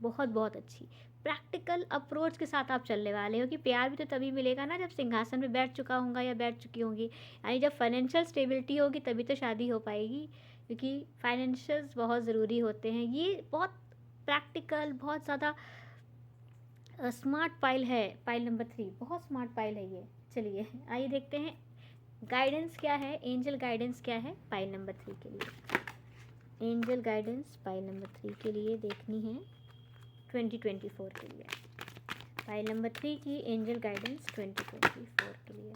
बहुत बहुत अच्छी. प्रैक्टिकल अप्रोच के साथ आप चलने वाले हो कि प्यार भी तो तभी मिलेगा ना जब सिंहासन में बैठ चुका होगा या बैठ चुकी होंगी. यानी जब फाइनेंशियल स्टेबिलिटी होगी तभी तो शादी हो पाएगी. क्योंकि फाइनेंशियल्स बहुत ज़रूरी होते हैं. ये बहुत प्रैक्टिकल, बहुत ज़्यादा स्मार्ट पाइल है पाइल नंबर 3. बहुत स्मार्ट पाइल है ये. चलिए आइए देखते हैं गाइडेंस क्या है, एंजल गाइडेंस क्या है पाइल नंबर 3 के लिए. एंजल गाइडेंस पाइल नंबर 3 के लिए देखनी है 2024 के लिए. पाइल नंबर 3 की एंजल गाइडेंस 2024 के लिए.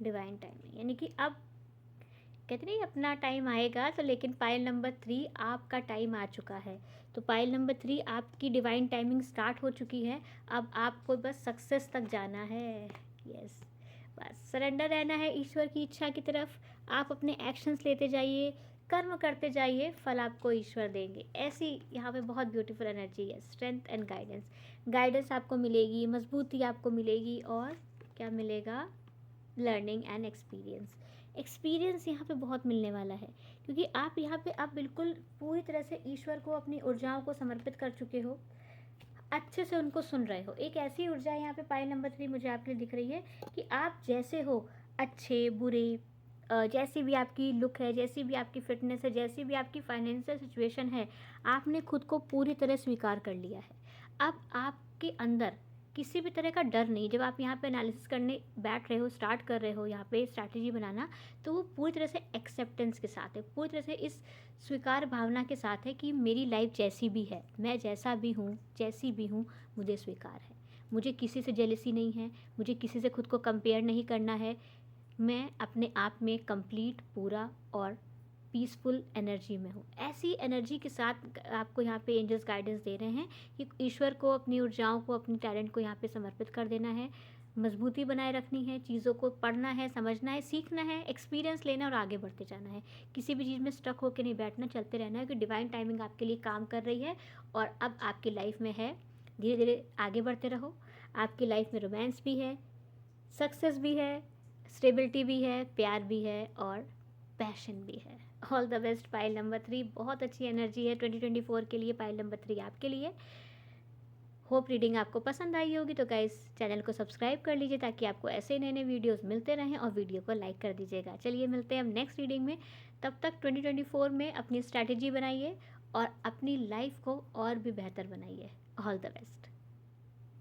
डिवाइन टाइमिंग, यानी कि अब कहते नहीं अपना टाइम आएगा तो, लेकिन पाइल नंबर 3 आपका टाइम आ चुका है. तो पाइल नंबर 3 आपकी डिवाइन टाइमिंग स्टार्ट हो चुकी है. अब आपको बस सक्सेस तक जाना है. यस, बस सरेंडर रहना है ईश्वर की इच्छा की तरफ. आप अपने एक्शंस लेते जाइए, कर्म करते जाइए, फल आपको ईश्वर देंगे. ऐसी यहाँ पे बहुत ब्यूटीफुल एनर्जी है. स्ट्रेंथ एंड गाइडेंस, गाइडेंस आपको मिलेगी, मजबूती आपको मिलेगी और क्या मिलेगा, लर्निंग एंड एक्सपीरियंस. एक्सपीरियंस यहाँ पे बहुत मिलने वाला है क्योंकि आप यहाँ पे अब बिल्कुल पूरी तरह से ईश्वर को अपनी ऊर्जाओं को समर्पित कर चुके हो. अच्छे से उनको सुन रहे हो। एक ऐसी ऊर्जा यहाँ पे पाइल नंबर 3 मुझे आपके लिए दिख रही है कि आप जैसे हो, अच्छे बुरे, जैसी भी आपकी लुक है, जैसी भी आपकी फ़िटनेस है, जैसी भी आपकी फाइनेंशियल सिचुएशन है, आपने खुद को पूरी तरह स्वीकार कर लिया है। अब आपके अंदर किसी भी तरह का डर नहीं। जब आप यहाँ पे एनालिसिस करने बैठ रहे हो, स्टार्ट कर रहे हो यहाँ पे स्ट्रैटेजी बनाना, तो वो पूरी तरह से एक्सेप्टेंस के साथ है, पूरी तरह से इस स्वीकार भावना के साथ है कि मेरी लाइफ जैसी भी है, मैं जैसा भी हूँ, जैसी भी हूँ, मुझे स्वीकार है। मुझे किसी से जेलसी नहीं है, मुझे किसी से खुद को कंपेयर नहीं करना है। मैं अपने आप में कंप्लीट, पूरा और पीसफुल एनर्जी में हूँ। ऐसी एनर्जी के साथ आपको यहाँ पे एंजल्स गाइडेंस दे रहे हैं कि ईश्वर को, अपनी ऊर्जाओं को, अपनी टैलेंट को यहाँ पे समर्पित कर देना है, मजबूती बनाए रखनी है, चीज़ों को पढ़ना है, समझना है, सीखना है, एक्सपीरियंस लेना और आगे बढ़ते जाना है। किसी भी चीज़ में स्टक होकर नहीं बैठना, चलते रहना है कि डिवाइन टाइमिंग आपके लिए काम कर रही है और अब आपकी लाइफ में है। धीरे धीरे आगे बढ़ते रहो। आपकी लाइफ में रोमांस भी है, सक्सेस भी है, स्टेबिलिटी भी है, प्यार भी है और पैशन भी है। All the best pile number 3। बहुत अच्छी एनर्जी है 2024 के लिए पाइल नंबर 3 आपके लिए। होप रीडिंग आपको पसंद आई होगी, तो गाइस चैनल को सब्सक्राइब कर लीजिए ताकि आपको ऐसे नए नए वीडियोस मिलते रहें और वीडियो को लाइक कर दीजिएगा। चलिए मिलते हैं हम नेक्स्ट रीडिंग में। तब तक 2024 में अपनी स्ट्रैटेजी बनाइए और अपनी लाइफ को और भी बेहतर बनाइए। All the best.